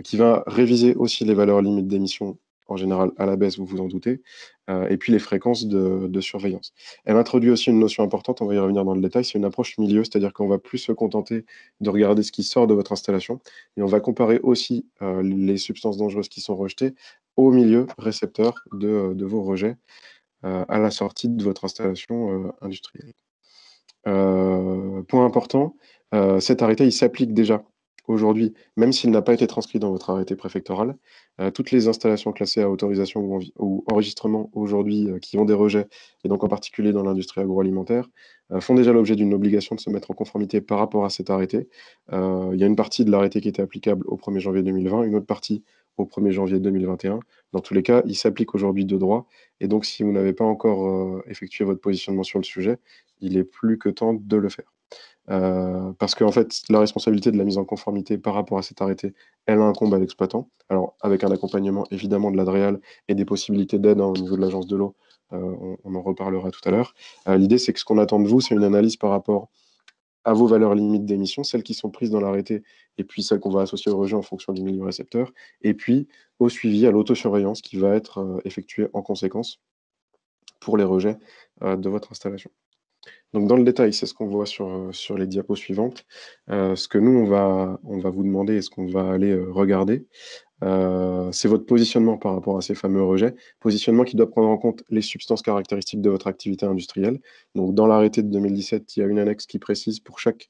qui va réviser aussi les valeurs limites d'émission en général à la baisse, vous vous en doutez, et puis les fréquences de surveillance. Elle introduit aussi une notion importante, on va y revenir dans le détail, c'est une approche milieu, c'est-à-dire qu'on va plus se contenter de regarder ce qui sort de votre installation, et on va comparer aussi les substances dangereuses qui sont rejetées au milieu récepteur de vos rejets à la sortie de votre installation industrielle. Point important, cet arrêté, il s'applique déjà aujourd'hui, même s'il n'a pas été transcrit dans votre arrêté préfectoral. Toutes les installations classées à autorisation ou enregistrement aujourd'hui qui ont des rejets, et donc en particulier dans l'industrie agroalimentaire, font déjà l'objet d'une obligation de se mettre en conformité par rapport à cet arrêté. Il y a une partie de l'arrêté qui était applicable au 1er janvier 2020, une autre partie au 1er janvier 2021. Dans tous les cas, il s'applique aujourd'hui de droit. Et donc, si vous n'avez pas encore effectué votre positionnement sur le sujet, il est plus que temps de le faire. Parce qu'en fait, la responsabilité de la mise en conformité par rapport à cet arrêté, elle incombe à l'exploitant. Alors, avec un accompagnement évidemment de l'ADREAL et des possibilités d'aide au niveau de l'agence de l'eau, on en reparlera tout à l'heure. L'idée, c'est que ce qu'on attend de vous, c'est une analyse par rapport à vos valeurs limites d'émission, celles qui sont prises dans l'arrêté, et puis celles qu'on va associer au rejet en fonction du milieu récepteur, et puis au suivi, à l'autosurveillance qui va être effectuée en conséquence pour les rejets de votre installation. Donc dans le détail, c'est ce qu'on voit sur les diapos suivantes. Ce que nous, on va vous demander et ce qu'on va aller regarder, c'est votre positionnement par rapport à ces fameux rejets. Positionnement qui doit prendre en compte les substances caractéristiques de votre activité industrielle. Donc dans l'arrêté de 2017, il y a une annexe qui précise pour chaque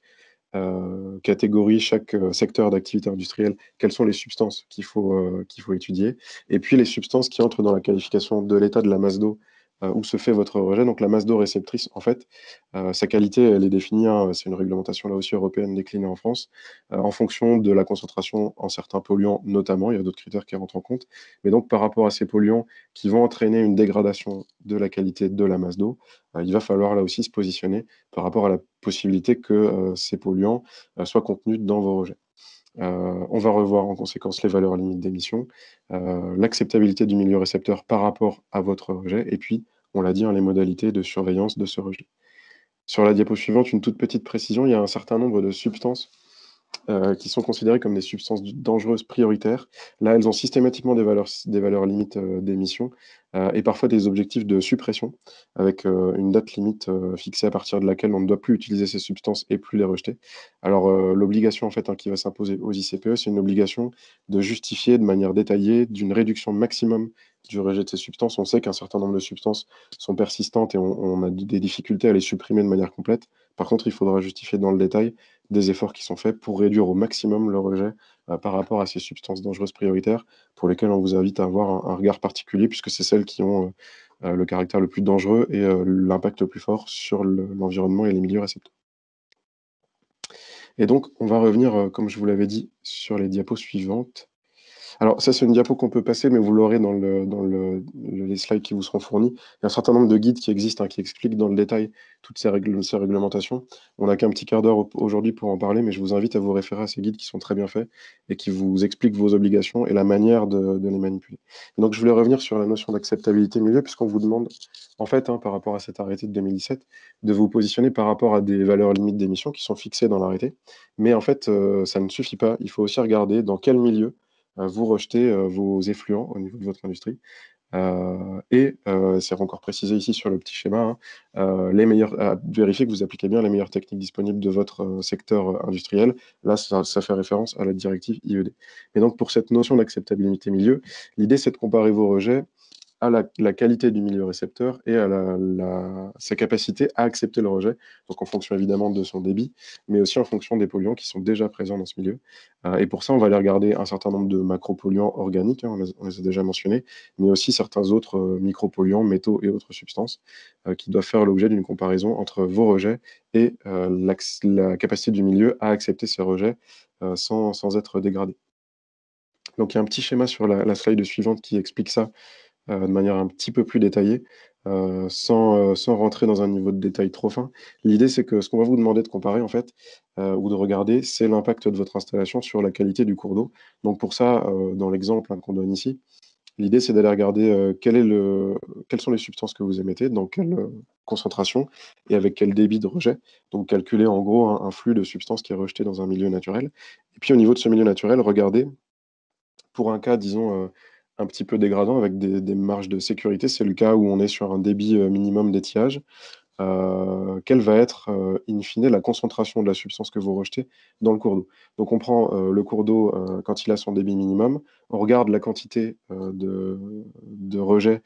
catégorie, chaque secteur d'activité industrielle, quelles sont les substances qu'il faut étudier. Et puis les substances qui entrent dans la qualification de l'état de la masse d'eau où se fait votre rejet. Donc la masse d'eau réceptrice, en fait, sa qualité, elle est définie, hein, c'est une réglementation là aussi européenne déclinée en France, en fonction de la concentration en certains polluants notamment, il y a d'autres critères qui rentrent en compte, mais donc par rapport à ces polluants qui vont entraîner une dégradation de la qualité de la masse d'eau, il va falloir là aussi se positionner par rapport à la possibilité que ces polluants soient contenus dans vos rejets. On va revoir en conséquence les valeurs limites d'émission, l'acceptabilité du milieu récepteur par rapport à votre rejet, et puis, on l'a dit, hein, les modalités de surveillance de ce rejet. Sur la diapo suivante, une toute petite précision, il y a un certain nombre de substances qui sont considérées comme des substances dangereuses prioritaires. Là, elles ont systématiquement des valeurs limites d'émission et parfois des objectifs de suppression avec une date limite fixée à partir de laquelle on ne doit plus utiliser ces substances et plus les rejeter. Alors, l'obligation en fait, hein, qui va s'imposer aux ICPE, c'est une obligation de justifier de manière détaillée d'une réduction maximum du rejet de ces substances. On sait qu'un certain nombre de substances sont persistantes et on a des difficultés à les supprimer de manière complète. Par contre, il faudra justifier dans le détail des efforts qui sont faits pour réduire au maximum le rejet par rapport à ces substances dangereuses prioritaires pour lesquelles on vous invite à avoir un regard particulier puisque c'est celles qui ont le caractère le plus dangereux et l'impact le plus fort sur l'environnement et les milieux récepteurs. Et donc, on va revenir, comme je vous l'avais dit, sur les diapos suivantes. Alors, ça, c'est une diapo qu'on peut passer, mais vous l'aurez dans les slides qui vous seront fournis. Il y a un certain nombre de guides qui existent, hein, qui expliquent dans le détail toutes ces réglementations. On n'a qu'un petit quart d'heure aujourd'hui pour en parler, mais je vous invite à vous référer à ces guides qui sont très bien faits et qui vous expliquent vos obligations et la manière de les manipuler. Et donc, je voulais revenir sur la notion d'acceptabilité milieu, puisqu'on vous demande, en fait, hein, par rapport à cet arrêté de 2017, de vous positionner par rapport à des valeurs limites d'émission qui sont fixées dans l'arrêté. Mais en fait, ça ne suffit pas. Il faut aussi regarder dans quel milieu vous rejetez vos effluents au niveau de votre industrie. C'est encore précisé ici sur le petit schéma, hein, vérifier que vous appliquez bien les meilleures techniques disponibles de votre secteur industriel. Là, ça fait référence à la directive IED. Et donc, pour cette notion d'acceptabilité milieu, l'idée, c'est de comparer vos rejets à la qualité du milieu récepteur et à sa capacité à accepter le rejet, donc en fonction évidemment de son débit, mais aussi en fonction des polluants qui sont déjà présents dans ce milieu. Et pour ça, on va aller regarder un certain nombre de macropolluants organiques, hein, on les a déjà mentionnés, mais aussi certains autres micropolluants, métaux et autres substances qui doivent faire l'objet d'une comparaison entre vos rejets et la capacité du milieu à accepter ces rejets sans être dégradé. Donc il y a un petit schéma sur la slide suivante qui explique ça de manière un petit peu plus détaillée, sans rentrer dans un niveau de détail trop fin. L'idée, c'est que ce qu'on va vous demander de comparer, en fait, ou de regarder, c'est l'impact de votre installation sur la qualité du cours d'eau. Donc pour ça, dans l'exemple qu'on donne ici, l'idée, c'est d'aller regarder quelles sont les substances que vous émettez, dans quelle concentration et avec quel débit de rejet. Donc calculer en gros un flux de substances qui est rejeté dans un milieu naturel. Et puis au niveau de ce milieu naturel, regardez, pour un cas, disons, un petit peu dégradant avec des marges de sécurité. C'est le cas où on est sur un débit minimum d'étiage. Quelle va être, in fine, la concentration de la substance que vous rejetez dans le cours d'eau. Donc on prend le cours d'eau quand il a son débit minimum, on regarde la quantité de rejet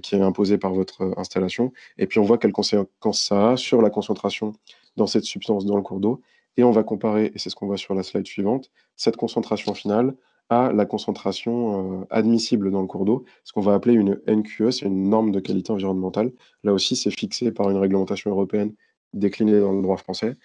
qui est imposée par votre installation, et puis on voit quelles conséquences ça a sur la concentration dans cette substance dans le cours d'eau, et on va comparer, et c'est ce qu'on voit sur la slide suivante, cette concentration finale à la concentration admissible dans le cours d'eau, ce qu'on va appeler une NQE, c'est une norme de qualité environnementale. Là aussi, c'est fixé par une réglementation européenne déclinée dans le droit français.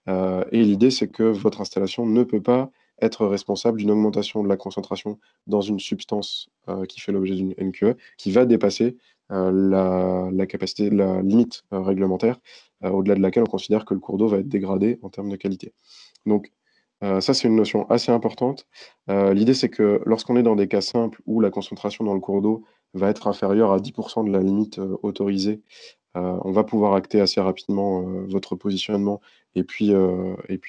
Et l'idée, c'est que votre installation ne peut pas être responsable d'une augmentation de la concentration dans une substance qui fait l'objet d'une NQE, qui va dépasser la capacité, la limite réglementaire, au-delà de laquelle on considère que le cours d'eau va être dégradé en termes de qualité. Donc, ça, c'est une notion assez importante. L'idée, c'est que lorsqu'on est dans des cas simples où la concentration dans le cours d'eau va être inférieure à 10% de la limite autorisée, on va pouvoir acter assez rapidement votre positionnement et puis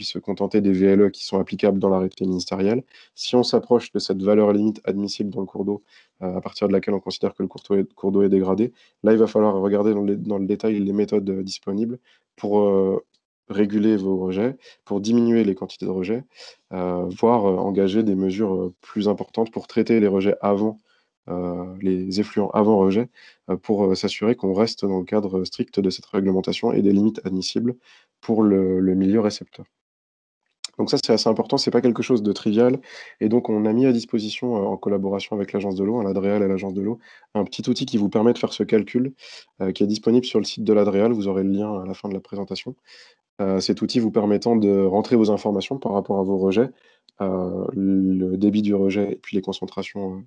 se contenter des VLE qui sont applicables dans l'arrêté ministériel. Si on s'approche de cette valeur limite admissible dans le cours d'eau, à partir de laquelle on considère que le cours d'eau est dégradé, là, il va falloir regarder dans le détail les méthodes disponibles pour réguler vos rejets, pour diminuer les quantités de rejets, voire engager des mesures plus importantes pour traiter les rejets avant, les effluents avant rejet, pour s'assurer qu'on reste dans le cadre strict de cette réglementation et des limites admissibles pour le milieu récepteur. Donc ça, c'est assez important, c'est pas quelque chose de trivial. Et donc, on a mis à disposition, en collaboration avec l'Agence de l'eau, l'Adréal et l'Agence de l'eau, un petit outil qui vous permet de faire ce calcul, qui est disponible sur le site de l'Adréal. Vous aurez le lien à la fin de la présentation. Cet outil vous permettant de rentrer vos informations par rapport à vos rejets, le débit du rejet et puis les concentrations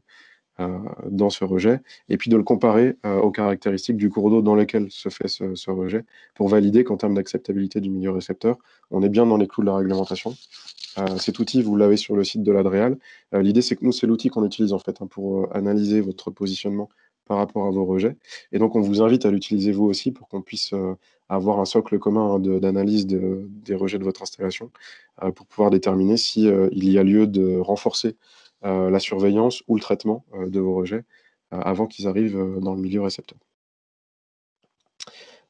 dans ce rejet, et puis de le comparer aux caractéristiques du cours d'eau dans lequel se fait ce rejet, pour valider qu'en termes d'acceptabilité du milieu récepteur, on est bien dans les clous de la réglementation. Cet outil, vous l'avez sur le site de l'Adréal. L'idée, c'est que nous, c'est l'outil qu'on utilise en fait pour analyser votre positionnement par rapport à vos rejets. Et donc, on vous invite à l'utiliser vous aussi pour qu'on puisse avoir un socle commun d'analyse des rejets de votre installation pour pouvoir déterminer si il y a lieu de renforcer la surveillance ou le traitement de vos rejets avant qu'ils arrivent dans le milieu récepteur.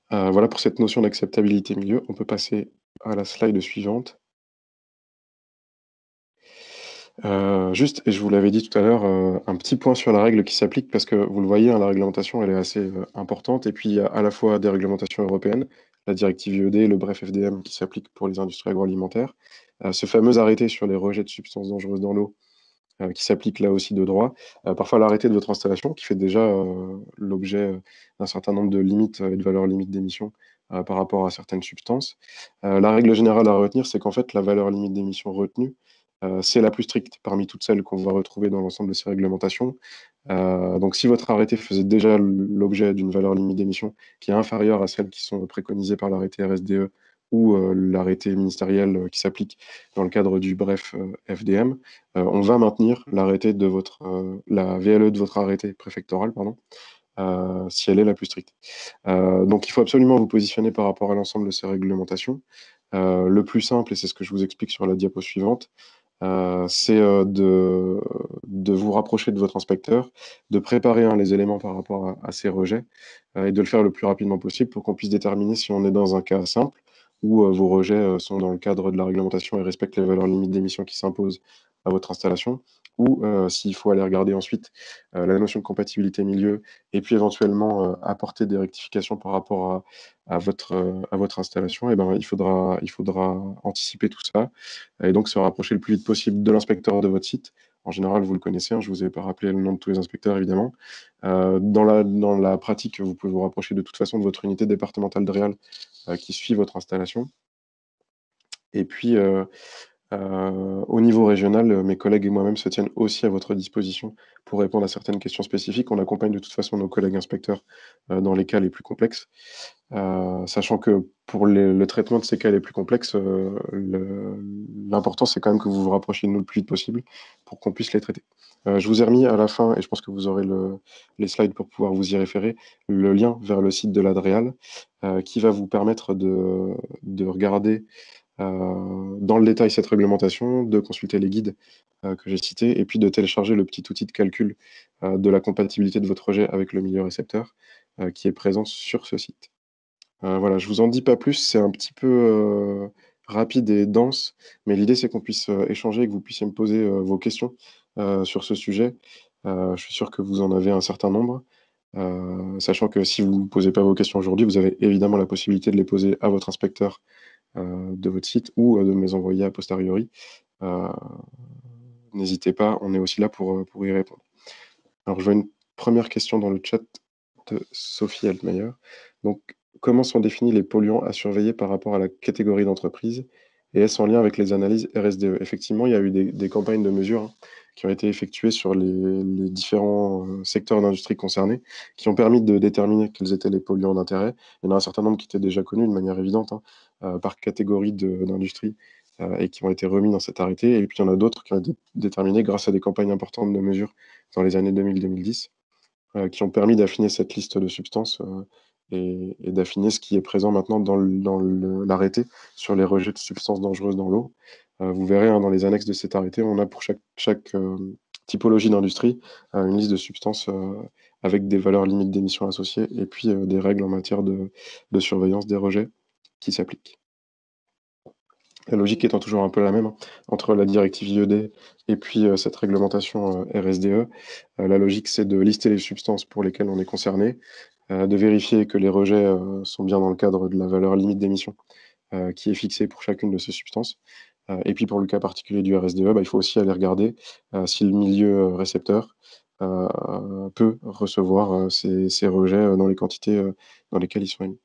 Voilà pour cette notion d'acceptabilité milieu. On peut passer à la slide suivante. Juste, et je vous l'avais dit tout à l'heure, un petit point sur la règle qui s'applique parce que vous le voyez, hein, la réglementation, elle est assez importante. Et puis, il y a à la fois des réglementations européennes, la directive IED, le BREF FDM qui s'applique pour les industries agroalimentaires. Ce fameux arrêté sur les rejets de substances dangereuses dans l'eau qui s'applique là aussi de droit. Parfois, l'arrêté de votre installation qui fait déjà l'objet d'un certain nombre de limites et de valeurs limites d'émission par rapport à certaines substances. La règle générale à retenir, c'est qu'en fait, la valeur limite d'émission retenue, c'est la plus stricte parmi toutes celles qu'on va retrouver dans l'ensemble de ces réglementations. Donc, si votre arrêté faisait déjà l'objet d'une valeur limite d'émission qui est inférieure à celles qui sont préconisées par l'arrêté RSDE ou l'arrêté ministériel qui s'applique dans le cadre du BREF FDM, on va maintenir l'arrêté de la VLE de votre arrêté préfectoral, pardon, si elle est la plus stricte. Donc, il faut absolument vous positionner par rapport à l'ensemble de ces réglementations. Le plus simple, et c'est ce que je vous explique sur la diapo suivante, c'est de vous rapprocher de votre inspecteur, de préparer les éléments par rapport à ces rejets et de le faire le plus rapidement possible pour qu'on puisse déterminer si on est dans un cas simple où vos rejets sont dans le cadre de la réglementation et respectent les valeurs limites d'émission qui s'imposent à votre installation, ou s'il faut aller regarder ensuite la notion de compatibilité milieu et puis éventuellement apporter des rectifications par rapport à votre installation, et ben, il faudra anticiper tout ça et donc se rapprocher le plus vite possible de l'inspecteur de votre site. En général, vous le connaissez, hein, je ne vous ai pas rappelé le nom de tous les inspecteurs, évidemment. Dans la pratique, vous pouvez vous rapprocher de toute façon de votre unité départementale de Réal qui suit votre installation. Et puis, au niveau régional, mes collègues et moi-même se tiennent aussi à votre disposition pour répondre à certaines questions spécifiques. On accompagne de toute façon nos collègues inspecteurs dans les cas les plus complexes, sachant que pour le traitement de ces cas les plus complexes, l'important c'est quand même que vous vous rapprochiez de nous le plus vite possible pour qu'on puisse les traiter. Je vous ai remis à la fin, et je pense que vous aurez les slides pour pouvoir vous y référer, le lien vers le site de l'Adréal qui va vous permettre de regarder dans le détail cette réglementation, de consulter les guides que j'ai cités, et puis de télécharger le petit outil de calcul de la compatibilité de votre rejet avec le milieu récepteur qui est présent sur ce site. Voilà, je vous en dis pas plus, c'est un petit peu rapide et dense, mais l'idée c'est qu'on puisse échanger et que vous puissiez me poser vos questions sur ce sujet. Je suis sûr que vous en avez un certain nombre, sachant que si vous ne posez pas vos questions aujourd'hui, vous avez évidemment la possibilité de les poser à votre inspecteur de votre site ou de me les envoyer a posteriori. N'hésitez pas, on est aussi là pour y répondre. Alors, je vois une première question dans le chat de Sophie Altmaier. Donc, comment sont définis les polluants à surveiller par rapport à la catégorie d'entreprise et est-ce en lien avec les analyses RSDE? Effectivement, il y a eu des campagnes de mesure qui ont été effectuées sur les différents secteurs d'industrie concernés qui ont permis de déterminer quels étaient les polluants d'intérêt. Il y en a un certain nombre qui étaient déjà connus de manière évidente par catégorie d'industrie et qui ont été remis dans cet arrêté. Et puis, il y en a d'autres qui ont été déterminés grâce à des campagnes importantes de mesure dans les années 2000-2010 qui ont permis d'affiner cette liste de substances et d'affiner ce qui est présent maintenant dans l'arrêté sur les rejets de substances dangereuses dans l'eau. Vous verrez dans les annexes de cet arrêté, on a pour chaque typologie d'industrie une liste de substances avec des valeurs limites d'émissions associées et puis des règles en matière de surveillance des rejets qui s'appliquent. La logique étant toujours un peu la même entre la directive IED et puis cette réglementation RSDE. La logique, c'est de lister les substances pour lesquelles on est concerné, de vérifier que les rejets sont bien dans le cadre de la valeur limite d'émission qui est fixée pour chacune de ces substances. Et puis pour le cas particulier du RSDE, il faut aussi aller regarder si le milieu récepteur peut recevoir ces rejets dans les quantités dans lesquelles ils sont émis.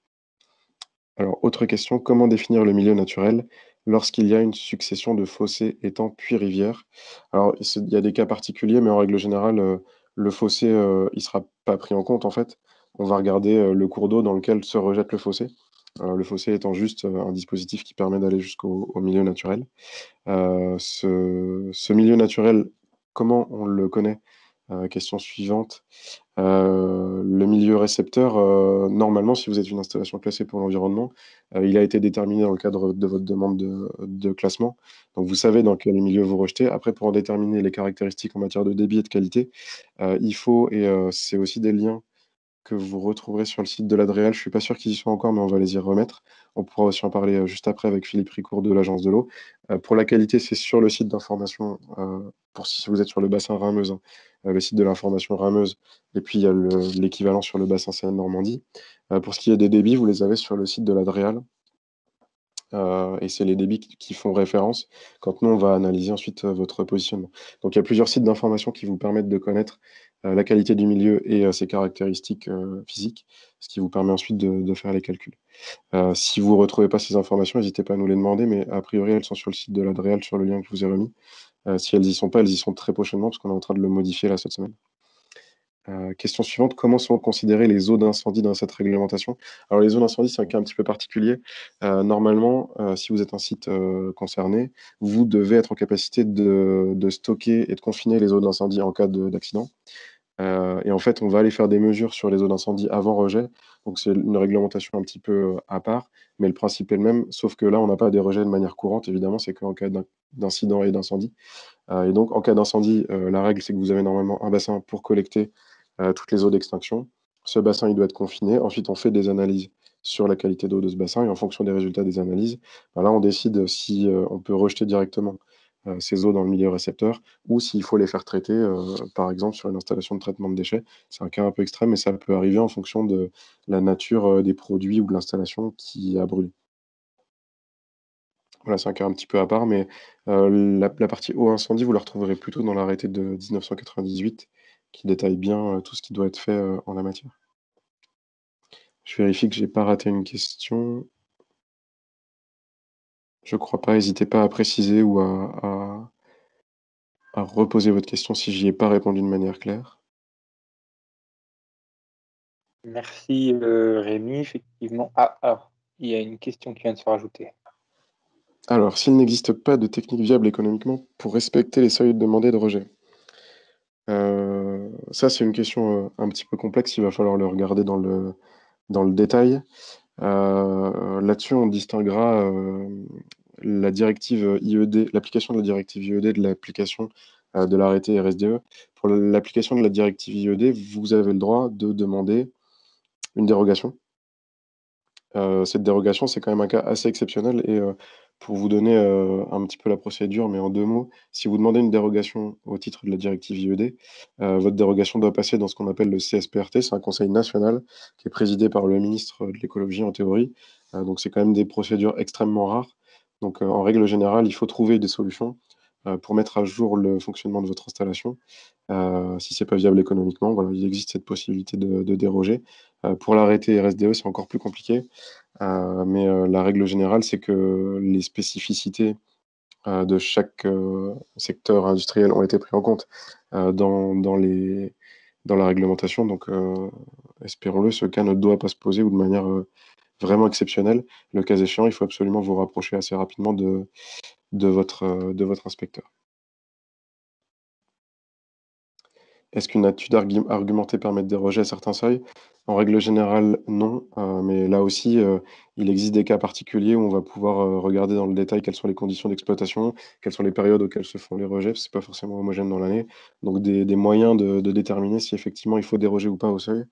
Alors, autre question, comment définir le milieu naturel lorsqu'il y a une succession de fossés, étangs, puis rivières? Alors, il y a des cas particuliers, mais en règle générale, le fossé, il ne sera pas pris en compte, en fait. On va regarder le cours d'eau dans lequel se rejette le fossé. Le fossé étant juste un dispositif qui permet d'aller jusqu'au milieu naturel. Ce milieu naturel, comment on le connaît? Question suivante. Le milieu récepteur, normalement, si vous êtes une installation classée pour l'environnement, il a été déterminé dans le cadre de votre demande de classement. Donc, vous savez dans quel milieu vous rejetez. Après, pour en déterminer les caractéristiques en matière de débit et de qualité, il faut, et c'est aussi des liens que vous retrouverez sur le site de l'Adréal. Je ne suis pas sûr qu'ils y soient encore, mais on va les y remettre. On pourra aussi en parler juste après avec Philippe Ricourt de l'Agence de l'eau. Pour la qualité, c'est sur le site d'information, pour si vous êtes sur le bassin Rhin-Meuse, le site de l'information Rhin-Meuse, et puis il y a l'équivalent sur le bassin Seine-Normandie. Pour ce qui est des débits, vous les avez sur le site de l'Adréal. Et c'est les débits qui font référence quand nous, on va analyser ensuite votre positionnement. Donc, il y a plusieurs sites d'information qui vous permettent de connaître la qualité du milieu et ses caractéristiques physiques, ce qui vous permet ensuite de faire les calculs. Si vous ne retrouvez pas ces informations, n'hésitez pas à nous les demander, mais a priori, elles sont sur le site de l'Adréal, sur le lien que je vous ai remis. Si elles n'y sont pas, elles y sont très prochainement, parce qu'on est en train de le modifier là cette semaine. Question suivante, comment sont considérées les eaux d'incendie dans cette réglementation? Alors les eaux d'incendie, c'est un cas un petit peu particulier. Normalement, si vous êtes un site concerné, vous devez être en capacité de stocker et de confiner les eaux d'incendie en cas d'accident. Et en fait, on va aller faire des mesures sur les eaux d'incendie avant rejet. Donc c'est une réglementation un petit peu à part, mais le principe est le même, sauf que là, on n'a pas des rejets de manière courante, évidemment, c'est qu'en cas d'incident et d'incendie. Et donc, en cas d'incendie, la règle, c'est que vous avez normalement un bassin pour collecter toutes les eaux d'extinction. Ce bassin, il doit être confiné. Ensuite, on fait des analyses sur la qualité d'eau de ce bassin et en fonction des résultats des analyses, là, on décide si on peut rejeter directement ces eaux dans le milieu récepteur ou s'il faut les faire traiter, par exemple, sur une installation de traitement de déchets. C'est un cas un peu extrême, mais ça peut arriver en fonction de la nature des produits ou de l'installation qui a brûlé. Voilà, c'est un cas un petit peu à part, mais la partie eau incendie, vous la retrouverez plutôt dans l'arrêté de 1998 qui détaille bien tout ce qui doit être fait en la matière. Je vérifie que j'ai pas raté une question. Je crois pas, n'hésitez pas à préciser ou à reposer votre question si j'y ai pas répondu de manière claire. Merci Rémi, effectivement. Ah, alors, il y a une question qui vient de se rajouter. Alors, s'il n'existe pas de technique viable économiquement pour respecter les seuils demandés de rejet. Ça, c'est une question un petit peu complexe, il va falloir le regarder dans le détail. Là-dessus, on distinguera la directive IED, l'application de la directive IED, de l'application de l'arrêté RSDE. Pour l'application de la directive IED, vous avez le droit de demander une dérogation. Cette dérogation, c'est quand même un cas assez exceptionnel et pour vous donner un petit peu la procédure, mais en 2 mots, si vous demandez une dérogation au titre de la directive IED, votre dérogation doit passer dans ce qu'on appelle le CSPRT, c'est un conseil national qui est présidé par le ministre de l'écologie en théorie. Donc c'est quand même des procédures extrêmement rares. Donc en règle générale, il faut trouver des solutions pour mettre à jour le fonctionnement de votre installation. Si c'est pas viable économiquement, voilà, il existe cette possibilité de déroger. Pour l'arrêté RSDE, c'est encore plus compliqué. Mais la règle générale, c'est que les spécificités de chaque secteur industriel ont été pris en compte dans la réglementation. Donc, espérons-le, ce cas ne doit pas se poser ou de manière vraiment exceptionnelle. Le cas échéant, il faut absolument vous rapprocher assez rapidement de votre inspecteur. Est-ce qu'une étude argumentée permet de déroger à certains seuils? En règle générale, non. Mais là aussi, il existe des cas particuliers où on va pouvoir regarder dans le détail quelles sont les conditions d'exploitation, quelles sont les périodes auxquelles se font les rejets, parce que c'est pas forcément homogène dans l'année. Donc des moyens de déterminer si effectivement il faut déroger ou pas au seuil.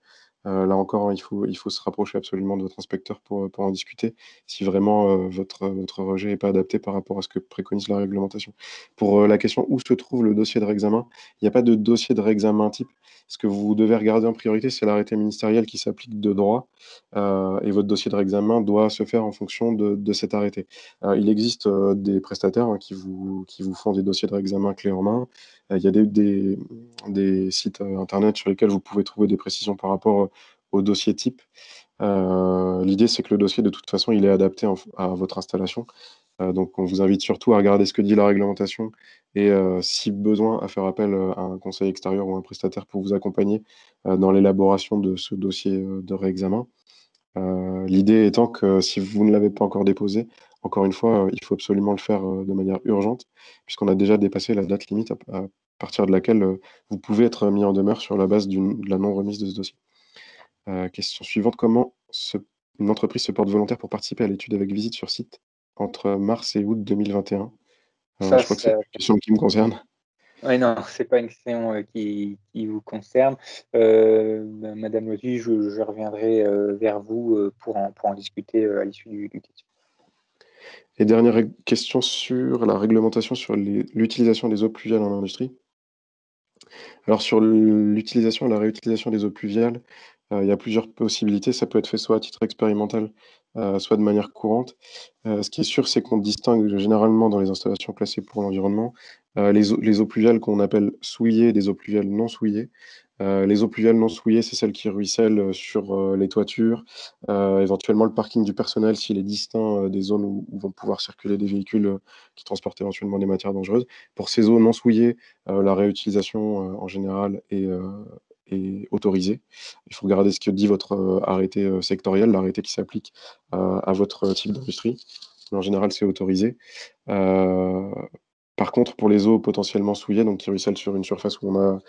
Là encore, il faut se rapprocher absolument de votre inspecteur pour en discuter, si vraiment votre rejet n'est pas adapté par rapport à ce que préconise la réglementation. Pour la question où se trouve le dossier de réexamen, il n'y a pas de dossier de réexamen type. Ce que vous devez regarder en priorité, c'est l'arrêté ministériel qui s'applique de droit. Et votre dossier de réexamen doit se faire en fonction de cet arrêté. Il existe des prestataires qui vous font des dossiers de réexamen clés en main. Il y a des sites internet sur lesquels vous pouvez trouver des précisions par rapport au dossier type. L'idée, c'est que le dossier, de toute façon, il est adapté à votre installation. Donc, on vous invite surtout à regarder ce que dit la réglementation et, si besoin, à faire appel à un conseil extérieur ou un prestataire pour vous accompagner dans l'élaboration de ce dossier de réexamen. L'idée étant que si vous ne l'avez pas encore déposé, encore une fois, il faut absolument le faire de manière urgente, puisqu'on a déjà dépassé la date limite à partir de laquelle vous pouvez être mis en demeure sur la base de la non-remise de ce dossier. Question suivante, comment une entreprise se porte volontaire pour participer à l'étude avec visite sur site entre mars et août 2021? Ça, Je crois que c'est une question qui me concerne. Oui, non, c'est pas une question qui vous concerne. Madame Loty, je reviendrai vers vous pour en discuter à l'issue du question. Et dernière question sur la réglementation sur l'utilisation des eaux pluviales en industrie. Alors sur l'utilisation et la réutilisation des eaux pluviales, il y a plusieurs possibilités. Ça peut être fait soit à titre expérimental, soit de manière courante. Ce qui est sûr, c'est qu'on distingue généralement dans les installations classées pour l'environnement, les eaux pluviales qu'on appelle souillées et des eaux pluviales non souillées. Les eaux pluviales non souillées, c'est celles qui ruissellent sur les toitures, éventuellement le parking du personnel s'il est distinct des zones où vont pouvoir circuler des véhicules qui transportent éventuellement des matières dangereuses. Pour ces eaux non souillées, la réutilisation en général est autorisée. Il faut regarder ce que dit votre arrêté sectoriel, l'arrêté qui s'applique à votre type d'industrie. En général, c'est autorisé. Par contre, pour les eaux potentiellement souillées, donc qui ruissellent sur une surface où on a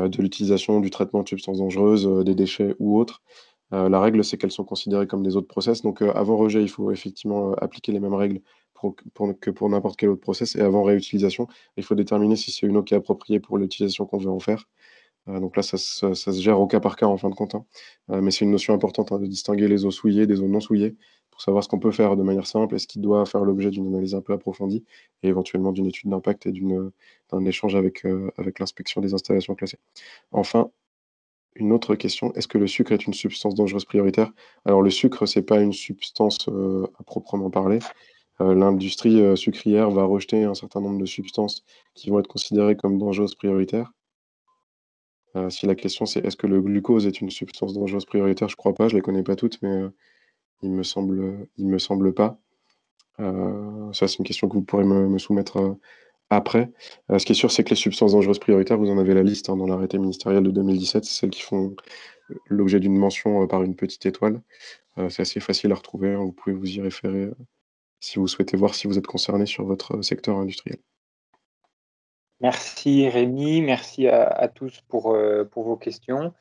de l'utilisation, du traitement de substances dangereuses, des déchets ou autres, la règle, c'est qu'elles sont considérées comme des eaux de process. Donc, avant rejet, il faut effectivement appliquer les mêmes règles que pour n'importe quel autre process. Et avant réutilisation, il faut déterminer si c'est une eau qui est appropriée pour l'utilisation qu'on veut en faire. Donc là, ça se gère au cas par cas en fin de compte, hein. Mais c'est une notion importante, hein, de distinguer les eaux souillées des eaux non souillées pour savoir ce qu'on peut faire de manière simple et ce qui doit faire l'objet d'une analyse un peu approfondie et éventuellement d'une étude d'impact et d'un échange avec l'inspection des installations classées. Enfin, une autre question, est-ce que le sucre est une substance dangereuse prioritaire? Alors le sucre, c'est pas une substance à proprement parler. L'industrie sucrière va rejeter un certain nombre de substances qui vont être considérées comme dangereuses prioritaires. Si la question c'est est-ce que le glucose est une substance dangereuse prioritaire, je crois pas, je les connais pas toutes, mais il me semble pas. Ça, c'est une question que vous pourrez me soumettre après. Ce qui est sûr, c'est que les substances dangereuses prioritaires, vous en avez la liste, hein, dans l'arrêté ministériel de 2017, c'est celles qui font l'objet d'une mention par une petite étoile. C'est assez facile à retrouver, hein, vous pouvez vous y référer si vous souhaitez voir si vous êtes concerné sur votre secteur industriel. Merci Rémi, merci à tous pour vos questions.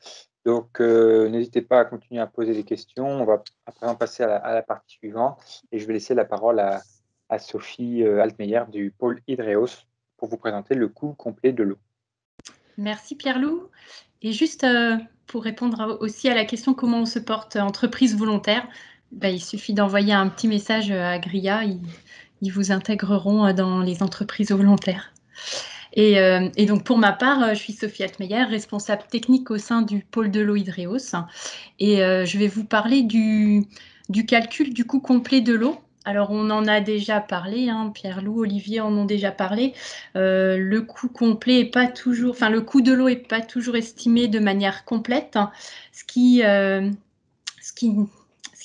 Donc, n'hésitez pas à continuer à poser des questions. On va à présent passer à la partie suivante et je vais laisser la parole à à Sophie Altmeyer du pôle Hydreos pour vous présenter le coût complet de l'eau. Merci Pierre-Loup. Et juste pour répondre aussi à la question comment on se porte entreprise volontaire, il suffit d'envoyer un petit message à Gria, ils vous intégreront dans les entreprises volontaires. Et donc pour ma part, je suis Sophie Altmeyer, responsable technique au sein du pôle de l'eau Hydreos. Et je vais vous parler du calcul du coût complet de l'eau. Alors on en a déjà parlé, hein, Pierre-Loup, Olivier en ont déjà parlé. Le coût complet est pas toujours, enfin le coût de l'eau est pas toujours estimé de manière complète, hein, ce qui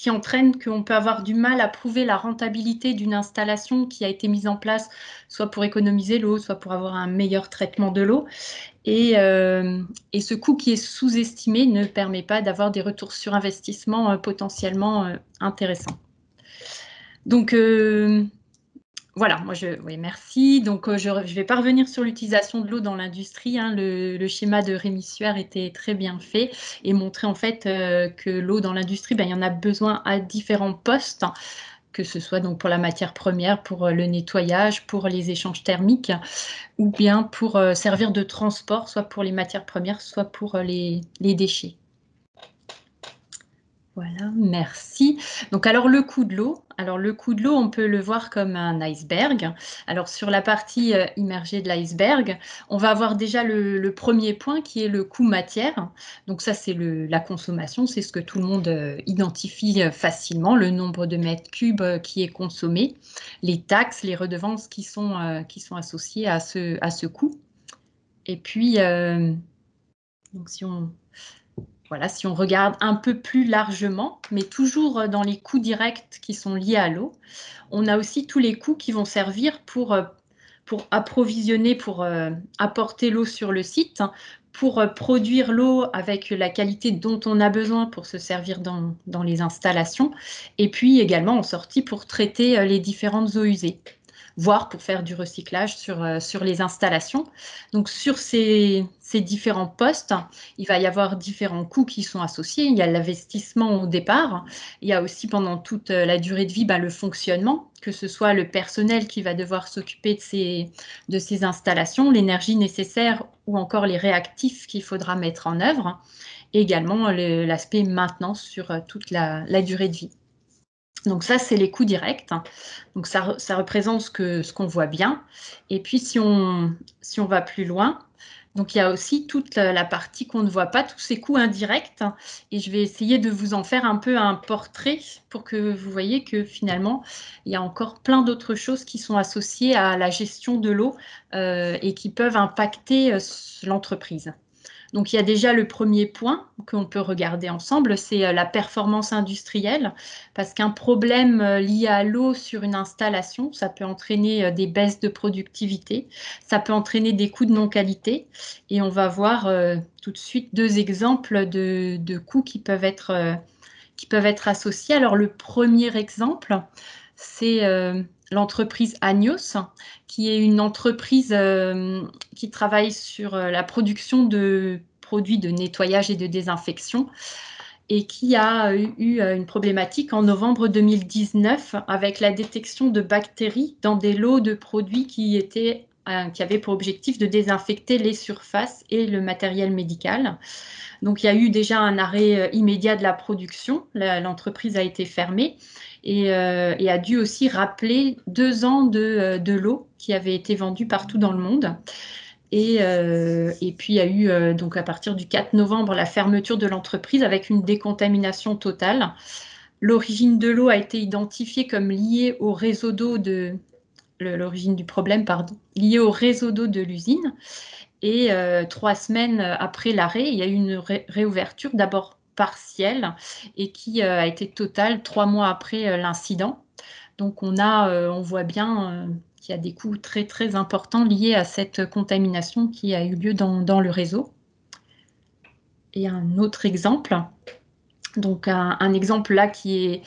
entraîne qu'on peut avoir du mal à prouver la rentabilité d'une installation qui a été mise en place, soit pour économiser l'eau, soit pour avoir un meilleur traitement de l'eau. Et ce coût qui est sous-estimé ne permet pas d'avoir des retours sur investissement potentiellement intéressants. Donc, voilà, oui, merci. Donc, je ne vais pas revenir sur l'utilisation de l'eau dans l'industrie. Hein. Le schéma de Rémi Sueur était très bien fait et montrait en fait que l'eau dans l'industrie, il y en a besoin à différents postes, que ce soit donc pour la matière première, pour le nettoyage, pour les échanges thermiques, ou bien pour servir de transport, soit pour les matières premières, soit pour les déchets. Voilà, merci. Donc, alors, le coût de l'eau. Alors, le coût de l'eau, on peut le voir comme un iceberg. Alors, sur la partie immergée de l'iceberg, on va avoir déjà le premier point qui est le coût matière. Donc, ça, c'est la consommation. C'est ce que tout le monde identifie facilement, le nombre de mètres cubes qui est consommé, les taxes, les redevances qui sont associées à ce coût. Et puis, donc, si on regarde un peu plus largement, mais toujours dans les coûts directs qui sont liés à l'eau, on a aussi tous les coûts qui vont servir pour approvisionner, pour apporter l'eau sur le site, pour produire l'eau avec la qualité dont on a besoin pour se servir dans les installations, et puis également en sortie pour traiter les différentes eaux usées, voire pour faire du recyclage sur les installations. Donc, sur ces différents postes, il va y avoir différents coûts qui sont associés. Il y a l'investissement au départ. Il y a aussi pendant toute la durée de vie le fonctionnement, que ce soit le personnel qui va devoir s'occuper de ces installations, l'énergie nécessaire ou encore les réactifs qu'il faudra mettre en œuvre, et également l'aspect maintenance sur toute la durée de vie. Donc ça, c'est les coûts directs. Donc ça représente ce qu'on voit bien. Et puis, si on va plus loin, donc il y a aussi toute la partie qu'on ne voit pas, tous ces coûts indirects. Et je vais essayer de vous en faire un peu un portrait pour que vous voyez que finalement, il y a encore plein d'autres choses qui sont associées à la gestion de l'eau et qui peuvent impacter l'entreprise. Donc, il y a déjà le premier point qu'on peut regarder ensemble, c'est la performance industrielle, parce qu'un problème lié à l'eau sur une installation, ça peut entraîner des baisses de productivité, ça peut entraîner des coûts de non-qualité, et on va voir tout de suite deux exemples de coûts qui peuvent être associés. Alors, le premier exemple, c'est l'entreprise Agnos, qui est une entreprise qui travaille sur la production de produits de nettoyage et de désinfection et qui a eu une problématique en novembre 2019 avec la détection de bactéries dans des lots de produits qui avaient pour objectif de désinfecter les surfaces et le matériel médical. Donc, il y a eu déjà un arrêt immédiat de la production. L'entreprise a été fermée et a dû aussi rappeler 2 ans de l'eau qui avait été vendue partout dans le monde. Et puis, il y a eu, donc à partir du 4 novembre, la fermeture de l'entreprise avec une décontamination totale. L'origine de l'eau a été identifiée comme liée au réseau d'eau l'origine du problème, liée au réseau d'eau de l'usine. Et 3 semaines après l'arrêt, il y a eu une réouverture d'abord partielle et qui a été totale 3 mois après l'incident. Donc, on voit bien qu'il y a des coûts très, très importants liés à cette contamination qui a eu lieu dans le réseau. Et un autre exemple. Donc, un exemple là qui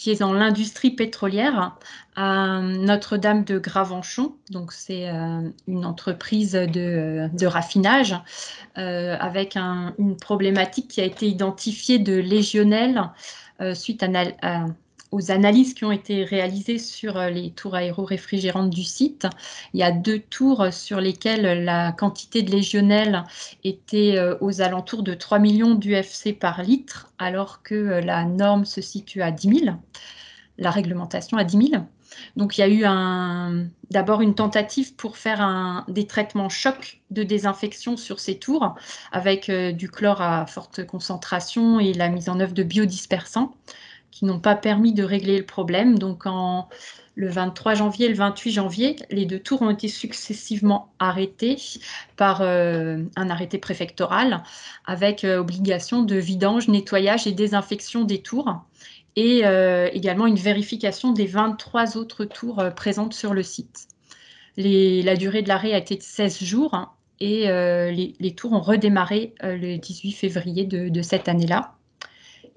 est dans l'industrie pétrolière, Notre-Dame de Gravenchon. Donc, c'est une entreprise de raffinage avec une problématique qui a été identifiée de légionnelle suite à aux analyses qui ont été réalisées sur les tours aéro-réfrigérantes du site. Il y a 2 tours sur lesquelles la quantité de légionnel était aux alentours de 3 millions d'UFC par litre, alors que la norme se situe à 10 000, la réglementation à 10 000. Donc il y a eu d'abord une tentative pour faire des traitements chocs de désinfection sur ces tours, avec du chlore à forte concentration et la mise en œuvre de biodispersants, qui n'ont pas permis de régler le problème. Donc, le 23 janvier et le 28 janvier, les 2 tours ont été successivement arrêtés par un arrêté préfectoral avec obligation de vidange, nettoyage et désinfection des tours et également une vérification des 23 autres tours présentes sur le site. La durée de l'arrêt a été de 16 jours et les tours ont redémarré le 18 février de cette année-là.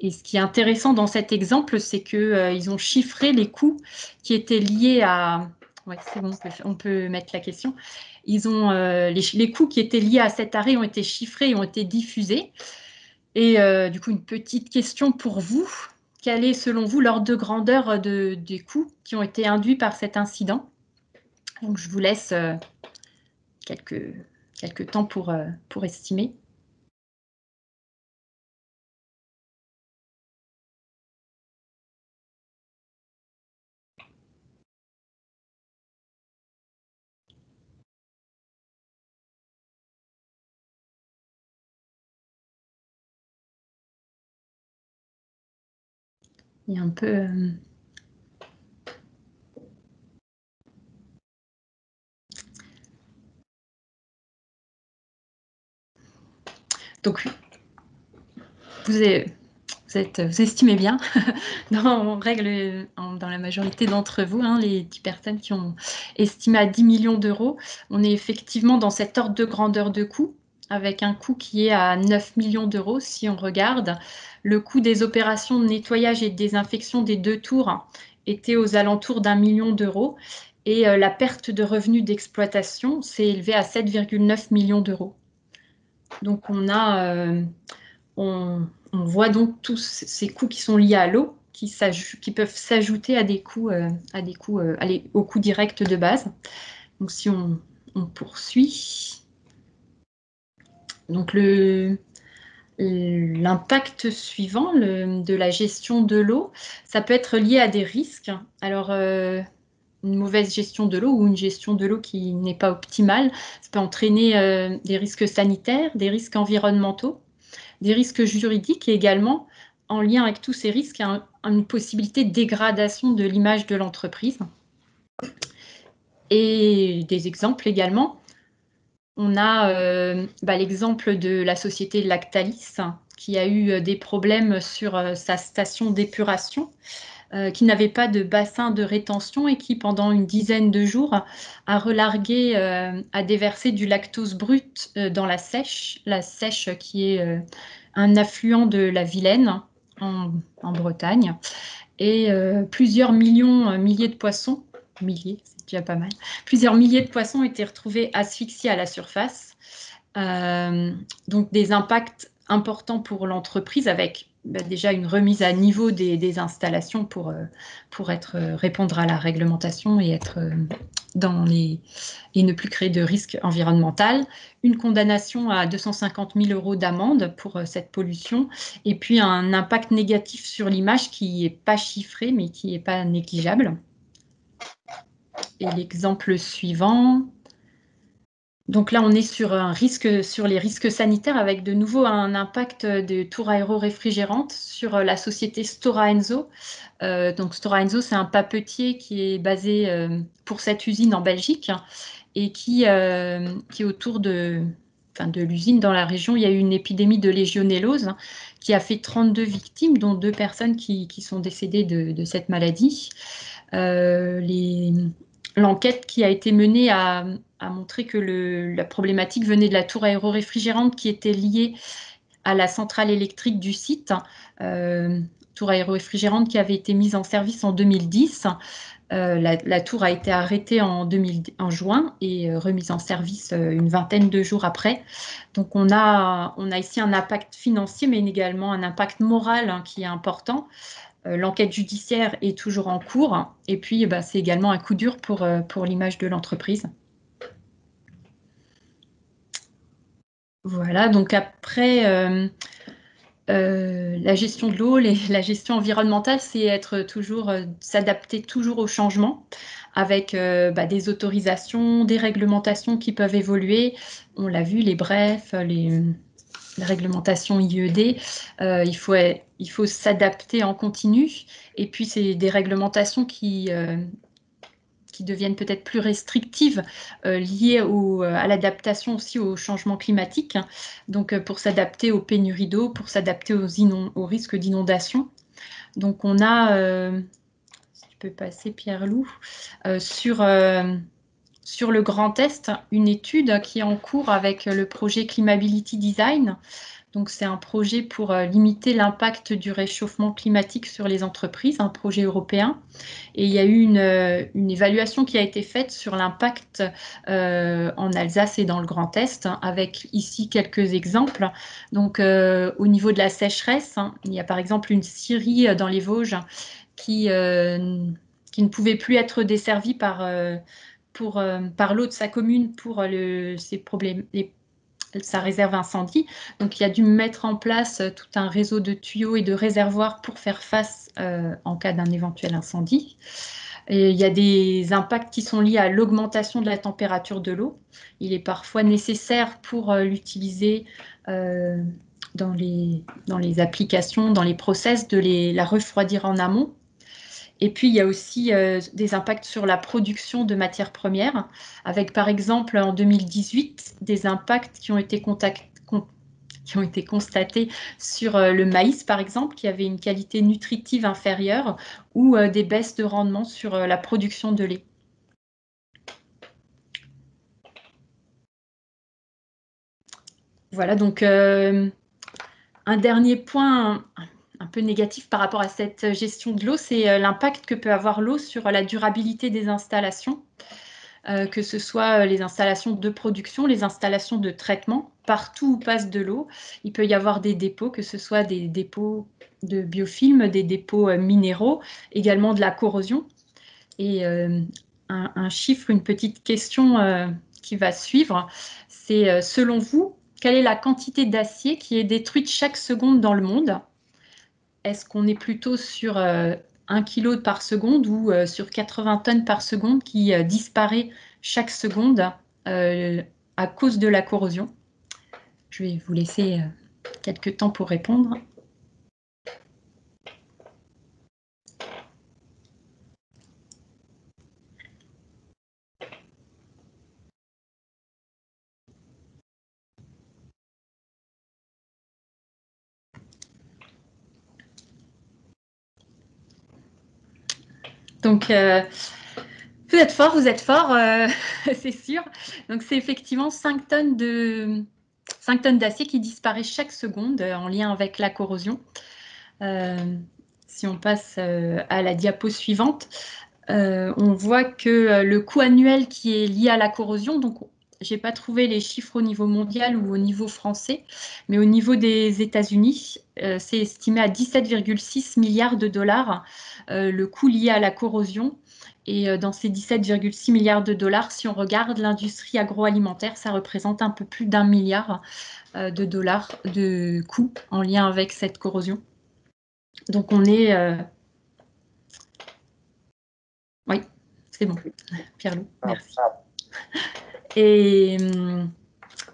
Et ce qui est intéressant dans cet exemple, c'est qu'ils ont chiffré les coûts qui étaient liés à... Ouais, c'est bon, on peut mettre la question. Ils ont, les coûts qui étaient liés à cet arrêt ont été chiffrés et ont été diffusés. Et du coup, une petite question pour vous. Quel est, selon vous, l'ordre de grandeur des coûts qui ont été induits par cet incident? Donc, je vous laisse quelques temps pour estimer. Il y a un peu... Donc, vous estimez bien, dans la majorité d'entre vous, les 10 personnes qui ont estimé à 10 millions d'euros, on est effectivement dans cet ordre de grandeur de coût, avec un coût qui est à 9 millions d'euros. Si on regarde, le coût des opérations de nettoyage et de désinfection des 2 tours était aux alentours d'1 million d'euros, et la perte de revenus d'exploitation s'est élevée à 7,9 millions d'euros. Donc on voit donc tous ces coûts qui sont liés à l'eau, qui peuvent s'ajouter à des coûts, aux coûts directs de base. Donc si on poursuit, donc l'impact suivant de la gestion de l'eau, ça peut être lié à des risques. Alors une mauvaise gestion de l'eau ou une gestion de l'eau qui n'est pas optimale, ça peut entraîner des risques sanitaires, des risques environnementaux, des risques juridiques et également, en lien avec tous ces risques, une possibilité de dégradation de l'image de l'entreprise. Et des exemples également. On a l'exemple de la société Lactalis qui a eu des problèmes sur sa station d'épuration, qui n'avait pas de bassin de rétention et qui, pendant une dizaine de jours, a relargué, a déversé du lactose brut dans la Seiche qui est un affluent de la Vilaine en Bretagne, et plusieurs milliers de poissons, c'est déjà pas mal, plusieurs milliers de poissons ont été retrouvés asphyxiés à la surface. Donc des impacts importants pour l'entreprise, avec déjà une remise à niveau des installations pour répondre à la réglementation et être et ne plus créer de risque environnemental, une condamnation à 250 000 € d'amende pour cette pollution, et puis un impact négatif sur l'image qui n'est pas chiffré, mais qui n'est pas négligeable. Et l'exemple suivant... Donc là, on est sur les risques sanitaires, avec de nouveau un impact de tours aéro-réfrigérantes sur la société Stora Enso. Donc Stora Enso, c'est un papetier qui est basé pour cette usine en Belgique, et qui autour de l'usine, dans la région, il y a eu une épidémie de légionellose qui a fait 32 victimes, dont 2 personnes qui sont décédées de cette maladie. L'enquête qui a été menée a montré que la problématique venait de la tour aéro-réfrigérante qui était liée à la centrale électrique du site, tour aéro-réfrigérante qui avait été mise en service en 2010. La tour a été arrêtée en juin et remise en service une vingtaine de jours après. Donc on a ici un impact financier, mais également un impact moral qui est important. l'enquête judiciaire est toujours en cours. Et puis, c'est également un coup dur pour l'image de l'entreprise. Voilà, donc après, la gestion de l'eau, la gestion environnementale, c'est s'adapter toujours au changement avec des autorisations, des réglementations qui peuvent évoluer. On l'a vu, les brefs, la réglementation IED, il faut s'adapter en continu. Et puis, c'est des réglementations qui deviennent peut-être plus restrictives, liées à l'adaptation aussi au changement climatique. Donc, pour s'adapter aux pénuries d'eau, pour s'adapter aux risques d'inondation. Donc, on a, si tu peux passer Pierre-Loup, sur le Grand Est, une étude qui est en cours avec le projet Climability Design. Donc, c'est un projet pour limiter l'impact du réchauffement climatique sur les entreprises, un projet européen. Et il y a eu une évaluation qui a été faite sur l'impact en Alsace et dans le Grand Est, avec ici quelques exemples. Donc, au niveau de la sécheresse, il y a par exemple une scierie dans les Vosges qui ne pouvait plus être desservie par l'eau de sa commune pour ses problèmes, sa réserve incendie. Donc, il a dû mettre en place tout un réseau de tuyaux et de réservoirs pour faire face en cas d'un éventuel incendie. Et il y a des impacts qui sont liés à l'augmentation de la température de l'eau. Il est parfois nécessaire pour l'utiliser dans les applications, dans les process, de la refroidir en amont. Et puis, il y a aussi des impacts sur la production de matières premières, avec par exemple en 2018 des impacts qui ont été constatés sur le maïs, par exemple, qui avait une qualité nutritive inférieure, ou des baisses de rendement sur la production de lait. Voilà, donc un dernier point un peu négatif par rapport à cette gestion de l'eau, c'est l'impact que peut avoir l'eau sur la durabilité des installations, que ce soit les installations de production, les installations de traitement, partout où passe de l'eau. Il peut y avoir des dépôts, que ce soit des dépôts de biofilms, des dépôts minéraux, également de la corrosion. Et un chiffre, une petite question qui va suivre, c'est selon vous, quelle est la quantité d'acier qui est détruite chaque seconde dans le monde ? Est-ce qu'on est plutôt sur 1 kg par seconde ou sur 80 tonnes par seconde qui disparaît chaque seconde à cause de la corrosion? Je vais vous laisser quelques temps pour répondre. Donc, vous êtes fort, c'est sûr. Donc, c'est effectivement 5 tonnes d'acier qui disparaît chaque seconde en lien avec la corrosion. Si on passe à la diapo suivante, on voit que le coût annuel qui est lié à la corrosion, donc je n'ai pas trouvé les chiffres au niveau mondial ou au niveau français, mais au niveau des États-Unis, c'est estimé à 17,6 milliards de dollars le coût lié à la corrosion. Et dans ces 17,6 milliards de dollars, si on regarde l'industrie agroalimentaire, ça représente un peu plus d'1 milliard de dollars de coûts en lien avec cette corrosion. Donc on est... Oui, c'est bon, Pierre-Loup, merci. Et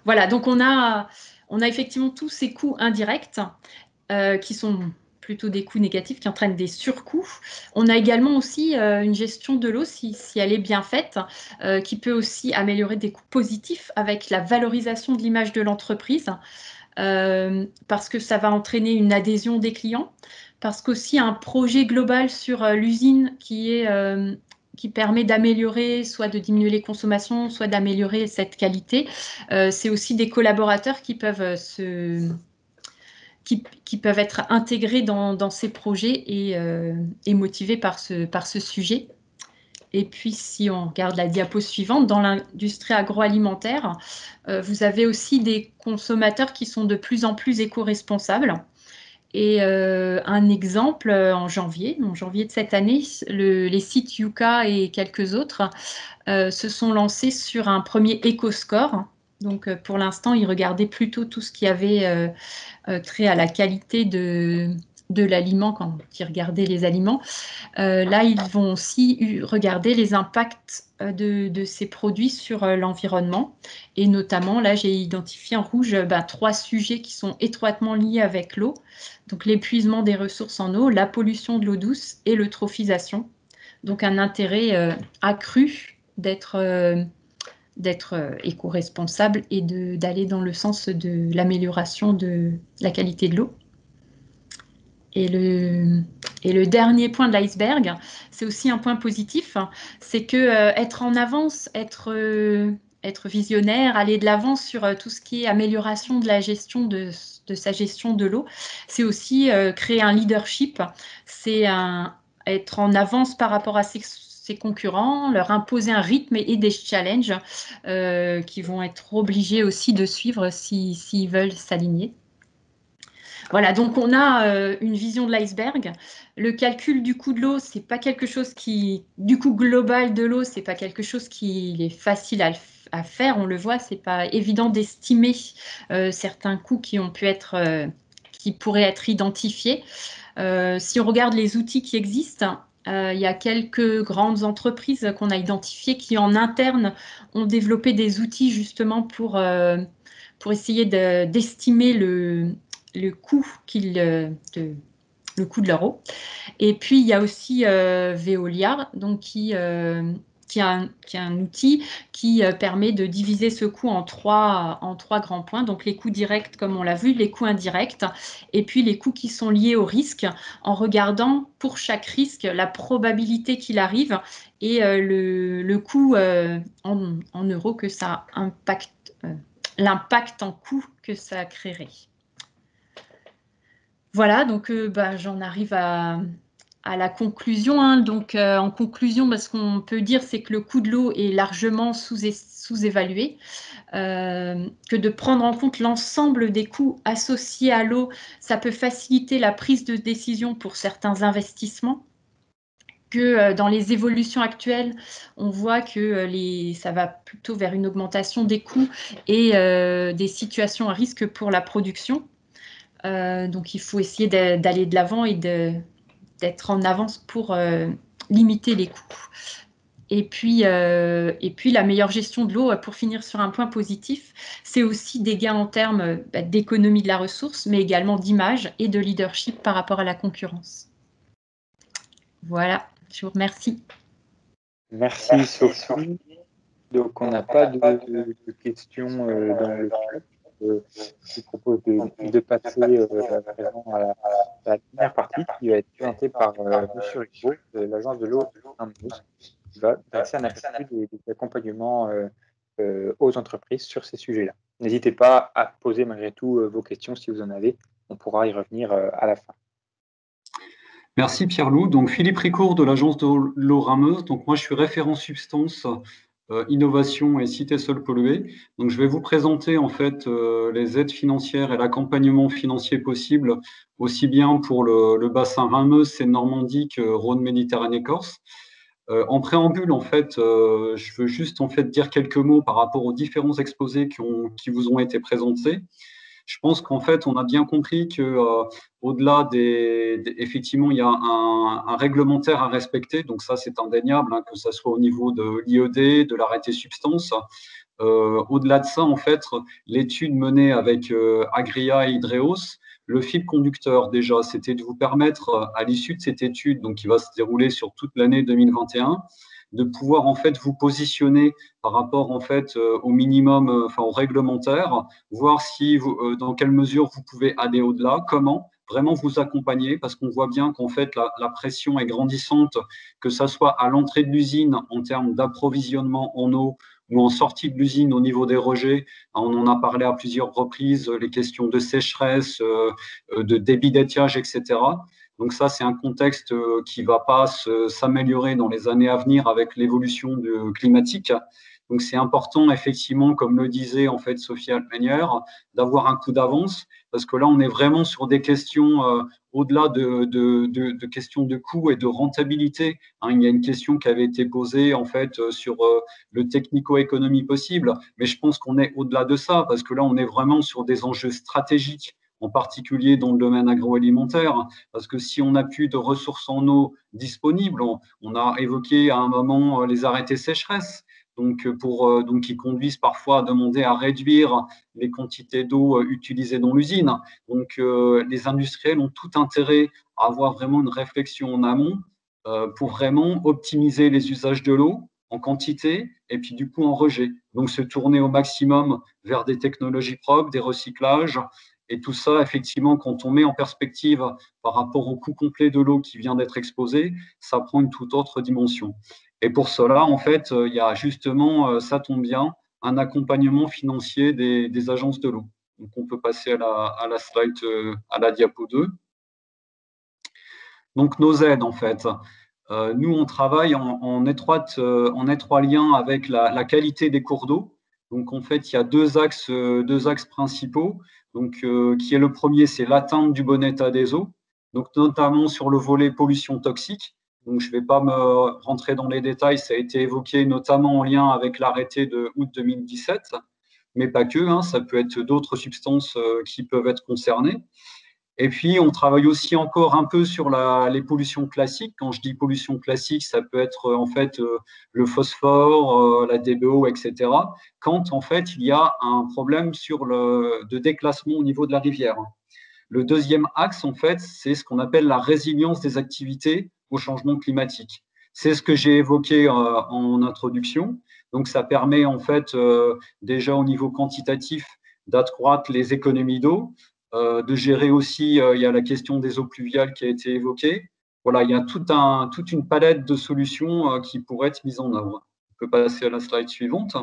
voilà, donc on a effectivement tous ces coûts indirects qui sont plutôt des coûts négatifs, qui entraînent des surcoûts. On a également aussi une gestion de l'eau, si elle est bien faite, qui peut aussi améliorer des coûts positifs avec la valorisation de l'image de l'entreprise, parce que ça va entraîner une adhésion des clients, parce qu'aussi un projet global sur l'usine qui permet d'améliorer, soit de diminuer les consommations, soit d'améliorer cette qualité. C'est aussi des collaborateurs qui peuvent être intégrés dans ces projets et motivés par ce sujet. Et puis, si on regarde la diapo suivante, dans l'industrie agroalimentaire, vous avez aussi des consommateurs qui sont de plus en plus éco-responsables. Et un exemple, en janvier de cette année, les sites Yuka et quelques autres se sont lancés sur un premier éco-score. Donc pour l'instant, ils regardaient plutôt tout ce qui avait trait à la qualité de l'aliment quand ils regardaient les aliments. Là, ils vont aussi regarder les impacts de ces produits sur l'environnement. Et notamment, là, j'ai identifié en rouge 3 sujets qui sont étroitement liés avec l'eau. Donc, l'épuisement des ressources en eau, la pollution de l'eau douce et l'eutrophisation. Donc, un intérêt accru d'être éco-responsable et d'aller dans le sens de l'amélioration de la qualité de l'eau. Et le dernier point de l'iceberg, c'est aussi un point positif, c'est que être en avance, être visionnaire, aller de l'avant sur tout ce qui est amélioration de la gestion de sa gestion de l'eau, c'est aussi créer un leadership, c'est être en avance par rapport à ses concurrents, leur imposer un rythme et des challenges qui vont être obligés aussi de suivre s'ils veulent s'aligner. Voilà, donc on a une vision de l'iceberg. Le calcul du coût de l'eau, c'est pas quelque chose du coût global de l'eau, c'est pas quelque chose qui est facile à faire. On le voit, c'est pas évident d'estimer certains coûts qui pourraient être identifiés. Si on regarde les outils qui existent, il y a quelques grandes entreprises qu'on a identifiées qui en interne ont développé des outils justement pour essayer d'estimer le coût de leur eau. Et puis, il y a aussi Veolia, donc qui a un outil qui permet de diviser ce coût en trois grands points. Donc, les coûts directs, comme on l'a vu, les coûts indirects, et puis les coûts qui sont liés au risque, en regardant pour chaque risque la probabilité qu'il arrive et le coût en euros que ça impacte, l'impact en coût que ça créerait. Voilà, donc j'en arrive à la conclusion. Hein. Donc, en conclusion, ce qu'on peut dire, c'est que le coût de l'eau est largement sous-évalué, que de prendre en compte l'ensemble des coûts associés à l'eau, ça peut faciliter la prise de décision pour certains investissements, que dans les évolutions actuelles, on voit que ça va plutôt vers une augmentation des coûts et des situations à risque pour la production. Donc, il faut essayer d'aller de l'avant et d'être en avance pour limiter les coûts. Et puis, la meilleure gestion de l'eau, pour finir sur un point positif, c'est aussi des gains en termes d'économie de la ressource, mais également d'image et de leadership par rapport à la concurrence. Voilà, je vous remercie. Merci Sophie. Donc, on n'a pas de questions dans le chat. Je vous propose de passer à la dernière partie qui va être présentée par M. Richaud de l'Agence de l'eau qui va dresser un aperçu des accompagnements aux entreprises sur ces sujets-là. N'hésitez pas à poser malgré tout vos questions si vous en avez. On pourra y revenir à la fin. Merci Pierre-Loup. Donc Philippe Ricourt de l'Agence de l'eau rameuse. Donc moi je suis référent substance, innovation et cité sol pollué. Donc je vais vous présenter en fait les aides financières et l'accompagnement financier possible aussi bien pour le bassin Rhin-Meuse, Seine-Normandie que Rhône-Méditerranée-Corse. En préambule, en fait, je veux juste en fait dire quelques mots par rapport aux différents exposés qui vous ont été présentés. Je pense qu'en fait, on a bien compris que au-delà effectivement, il y a un réglementaire à respecter. Donc ça, c'est indéniable, hein, que ça soit au niveau de l'IED, de l'arrêté substance. Au-delà de ça, en fait, l'étude menée avec Agria et Hydreos, le fil conducteur déjà, c'était de vous permettre, à l'issue de cette étude, donc qui va se dérouler sur toute l'année 2021, de pouvoir en fait vous positionner par rapport en fait au minimum, au réglementaire, voir si dans quelle mesure vous pouvez aller au-delà, comment vraiment vous accompagner, parce qu'on voit bien qu'en fait la pression est grandissante, que ça soit à l'entrée de l'usine en termes d'approvisionnement en eau ou en sortie de l'usine au niveau des rejets. On en a parlé à plusieurs reprises, les questions de sécheresse, de débit d'étiage, etc. Donc ça, c'est un contexte qui ne va pas s'améliorer dans les années à venir avec l'évolution climatique. Donc, c'est important, effectivement, comme le disait en fait Sophie Alpenière, d'avoir un coup d'avance, parce que là, on est vraiment sur des questions au-delà de questions de coût et de rentabilité. Hein. Il y a une question qui avait été posée en fait sur le technico-économie possible, mais je pense qu'on est au-delà de ça, parce que là, on est vraiment sur des enjeux stratégiques, en particulier dans le domaine agroalimentaire, parce que si on n'a plus de ressources en eau disponibles, on a évoqué à un moment les arrêtés sécheresse, donc qui conduisent parfois à demander à réduire les quantités d'eau utilisées dans l'usine. Donc, les industriels ont tout intérêt à avoir vraiment une réflexion en amont pour vraiment optimiser les usages de l'eau en quantité et puis du coup en rejet. Donc, se tourner au maximum vers des technologies propres, des recyclages. Et tout ça, effectivement, quand on met en perspective par rapport au coût complet de l'eau qui vient d'être exposé, ça prend une toute autre dimension. Et pour cela, en fait, il y a justement, ça tombe bien, un accompagnement financier des agences de l'eau. Donc, on peut passer à la slide, à la diapo 2. Donc, nos aides, en fait. Nous, on travaille en étroit lien avec la qualité des cours d'eau. Donc, en fait, il y a deux axes principaux. Donc, qui est le premier, c'est l'atteinte du bon état des eaux. Donc, notamment sur le volet pollution toxique. Donc, je ne vais pas me rentrer dans les détails. Ça a été évoqué notamment en lien avec l'arrêté de août 2017, mais pas que. Hein, ça peut être d'autres substances qui peuvent être concernées. Et puis, on travaille aussi encore un peu sur les pollutions classiques. Quand je dis pollution classique, ça peut être en fait le phosphore, la DBO, etc. Quand en fait il y a un problème de déclassement au niveau de la rivière. Le deuxième axe, en fait, c'est ce qu'on appelle la résilience des activités au changement climatique. C'est ce que j'ai évoqué en introduction. Donc, ça permet en fait déjà au niveau quantitatif d'accroître les économies d'eau, de gérer aussi, il y a la question des eaux pluviales qui a été évoquée. Voilà, il y a toute une palette de solutions qui pourraient être mises en œuvre. On peut passer à la slide suivante.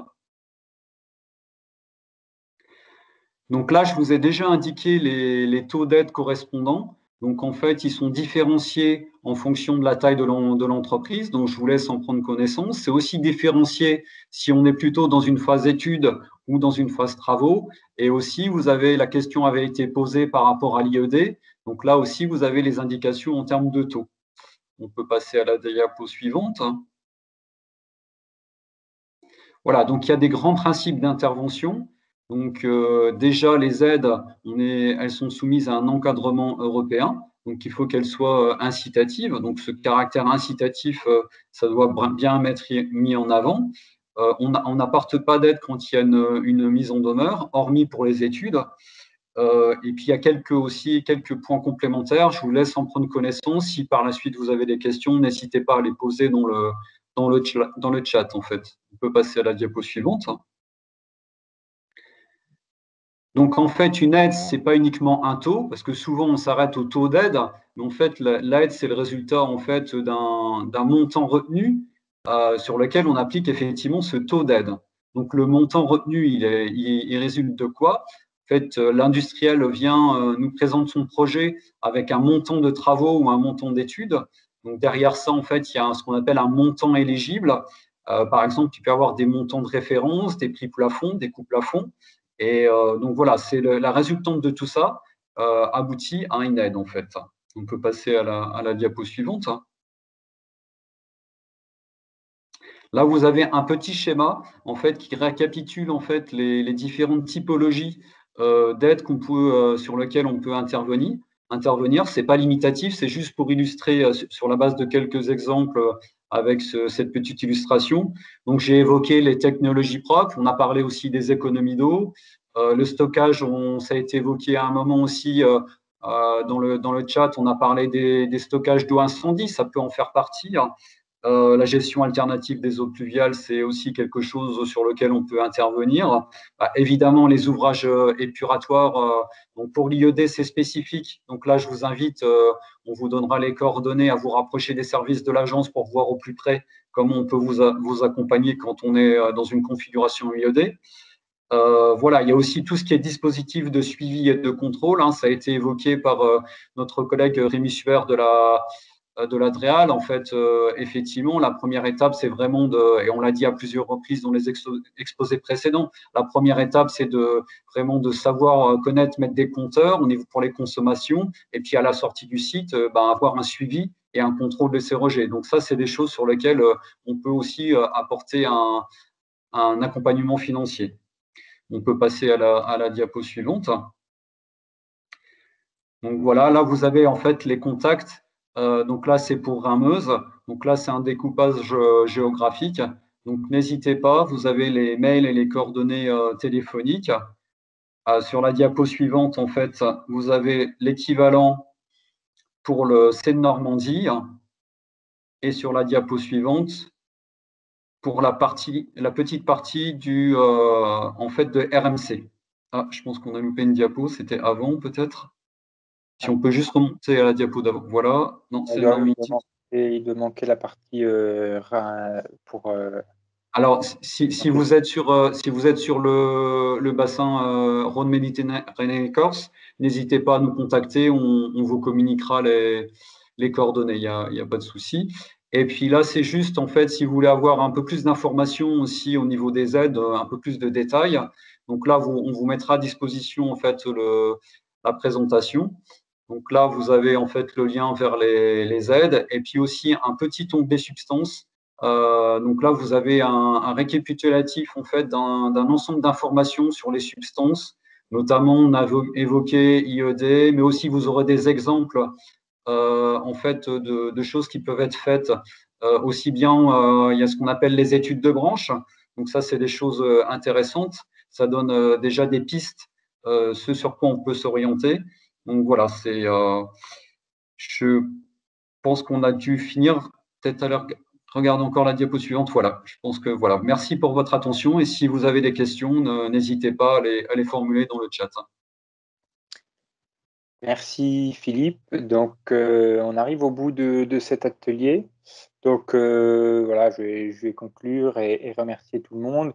Donc là, je vous ai déjà indiqué les taux d'aide correspondants. Donc en fait, ils sont différenciés en fonction de la taille de l'entreprise. Donc je vous laisse en prendre connaissance. C'est aussi différencié si on est plutôt dans une phase étude ou dans une phase travaux. Et aussi, la question avait été posée par rapport à l'IED. Donc là aussi, vous avez les indications en termes de taux. On peut passer à la diapo suivante. Voilà, donc il y a des grands principes d'intervention. Donc déjà, les aides, elles sont soumises à un encadrement européen. Donc il faut qu'elles soient incitatives. Donc ce caractère incitatif, ça doit bien être mis en avant. On n'apporte pas d'aide quand il y a une mise en demeure, hormis pour les études. Et puis il y a quelques points complémentaires. Je vous laisse en prendre connaissance. Si par la suite vous avez des questions, n'hésitez pas à les poser dans le chat, en fait. On peut passer à la diapo suivante. Donc, en fait, une aide, ce n'est pas uniquement un taux, parce que souvent, on s'arrête au taux d'aide, mais en fait, l'aide, c'est le résultat en fait, d'un montant retenu sur lequel on applique effectivement ce taux d'aide. Donc, le montant retenu, il résulte de quoi? En fait, l'industriel nous présente son projet avec un montant de travaux ou un montant d'études. Donc, derrière ça, en fait, il y a ce qu'on appelle un montant éligible. Par exemple, tu peux avoir des montants de référence, des prix plafonds, des coûts plafonds. Et donc voilà, c'est la résultante de tout ça aboutit à une aide en fait. On peut passer à la diapo suivante. Là, vous avez un petit schéma en fait qui récapitule en fait les différentes typologies d'aides sur lesquelles on peut intervenir. C'est pas limitatif, c'est juste pour illustrer sur la base de quelques exemples avec cette petite illustration. Donc, j'ai évoqué les technologies propres. On a parlé aussi des économies d'eau. Le stockage, ça a été évoqué à un moment aussi dans le chat. On a parlé des stockages d'eau incendie. Ça peut en faire partie. La gestion alternative des eaux pluviales, c'est aussi quelque chose sur lequel on peut intervenir. Évidemment, les ouvrages épuratoires, donc pour l'IED, c'est spécifique. Donc là, je vous invite, on vous donnera les coordonnées à vous rapprocher des services de l'agence pour voir au plus près comment on peut vous accompagner quand on est dans une configuration IED. Voilà, il y a aussi tout ce qui est dispositif de suivi et de contrôle. Hein, ça a été évoqué par notre collègue Rémi Suer de l'Adréal, en fait, effectivement, la première étape, c'est vraiment et on l'a dit à plusieurs reprises dans les exposés précédents, la première étape, c'est vraiment de savoir connaître, mettre des compteurs au niveau pour les consommations, et puis à la sortie du site, avoir un suivi et un contrôle de ces rejets. Donc ça, c'est des choses sur lesquelles on peut aussi apporter un accompagnement financier. On peut passer à la diapo suivante. Donc voilà, là vous avez en fait les contacts. Donc là c'est pour Rameuse. Donc là c'est un découpage géographique. Donc n'hésitez pas, vous avez les mails et les coordonnées téléphoniques. Sur la diapo suivante, en fait, vous avez l'équivalent pour le Seine-Normandie. Et sur la diapo suivante, pour la petite partie en fait, de RMC. Ah, je pense qu'on a loupé une diapo, c'était avant peut-être. Si on peut juste remonter à la diapo d'avant. Voilà. Non, c'est il doit manquer la partie pour. Alors, si vous êtes sur le bassin Rhône-Méditerranée-Corse, n'hésitez pas à nous contacter, on vous communiquera les coordonnées, il n'y a pas de souci. Et puis là, c'est juste, en fait, si vous voulez avoir un peu plus d'informations aussi au niveau des aides, un peu plus de détails, donc là, on vous mettra à disposition, en fait, la présentation. Donc là, vous avez en fait le lien vers les aides et puis aussi un petit onglet substance. Donc là, vous avez un récapitulatif en fait d'un ensemble d'informations sur les substances. Notamment, on a évoqué IED, mais aussi vous aurez des exemples en fait de choses qui peuvent être faites. Aussi bien, il y a ce qu'on appelle les études de branche. Donc ça, c'est des choses intéressantes. Ça donne déjà des pistes, ce sur quoi on peut s'orienter. Donc voilà, je pense qu'on a dû finir. Peut-être à l'heure. Regarde encore la diapo suivante. Voilà, je pense que voilà. Merci pour votre attention et si vous avez des questions, n'hésitez pas à les formuler dans le chat. Merci Philippe. Donc on arrive au bout de cet atelier. Donc voilà, je vais conclure et remercier tout le monde.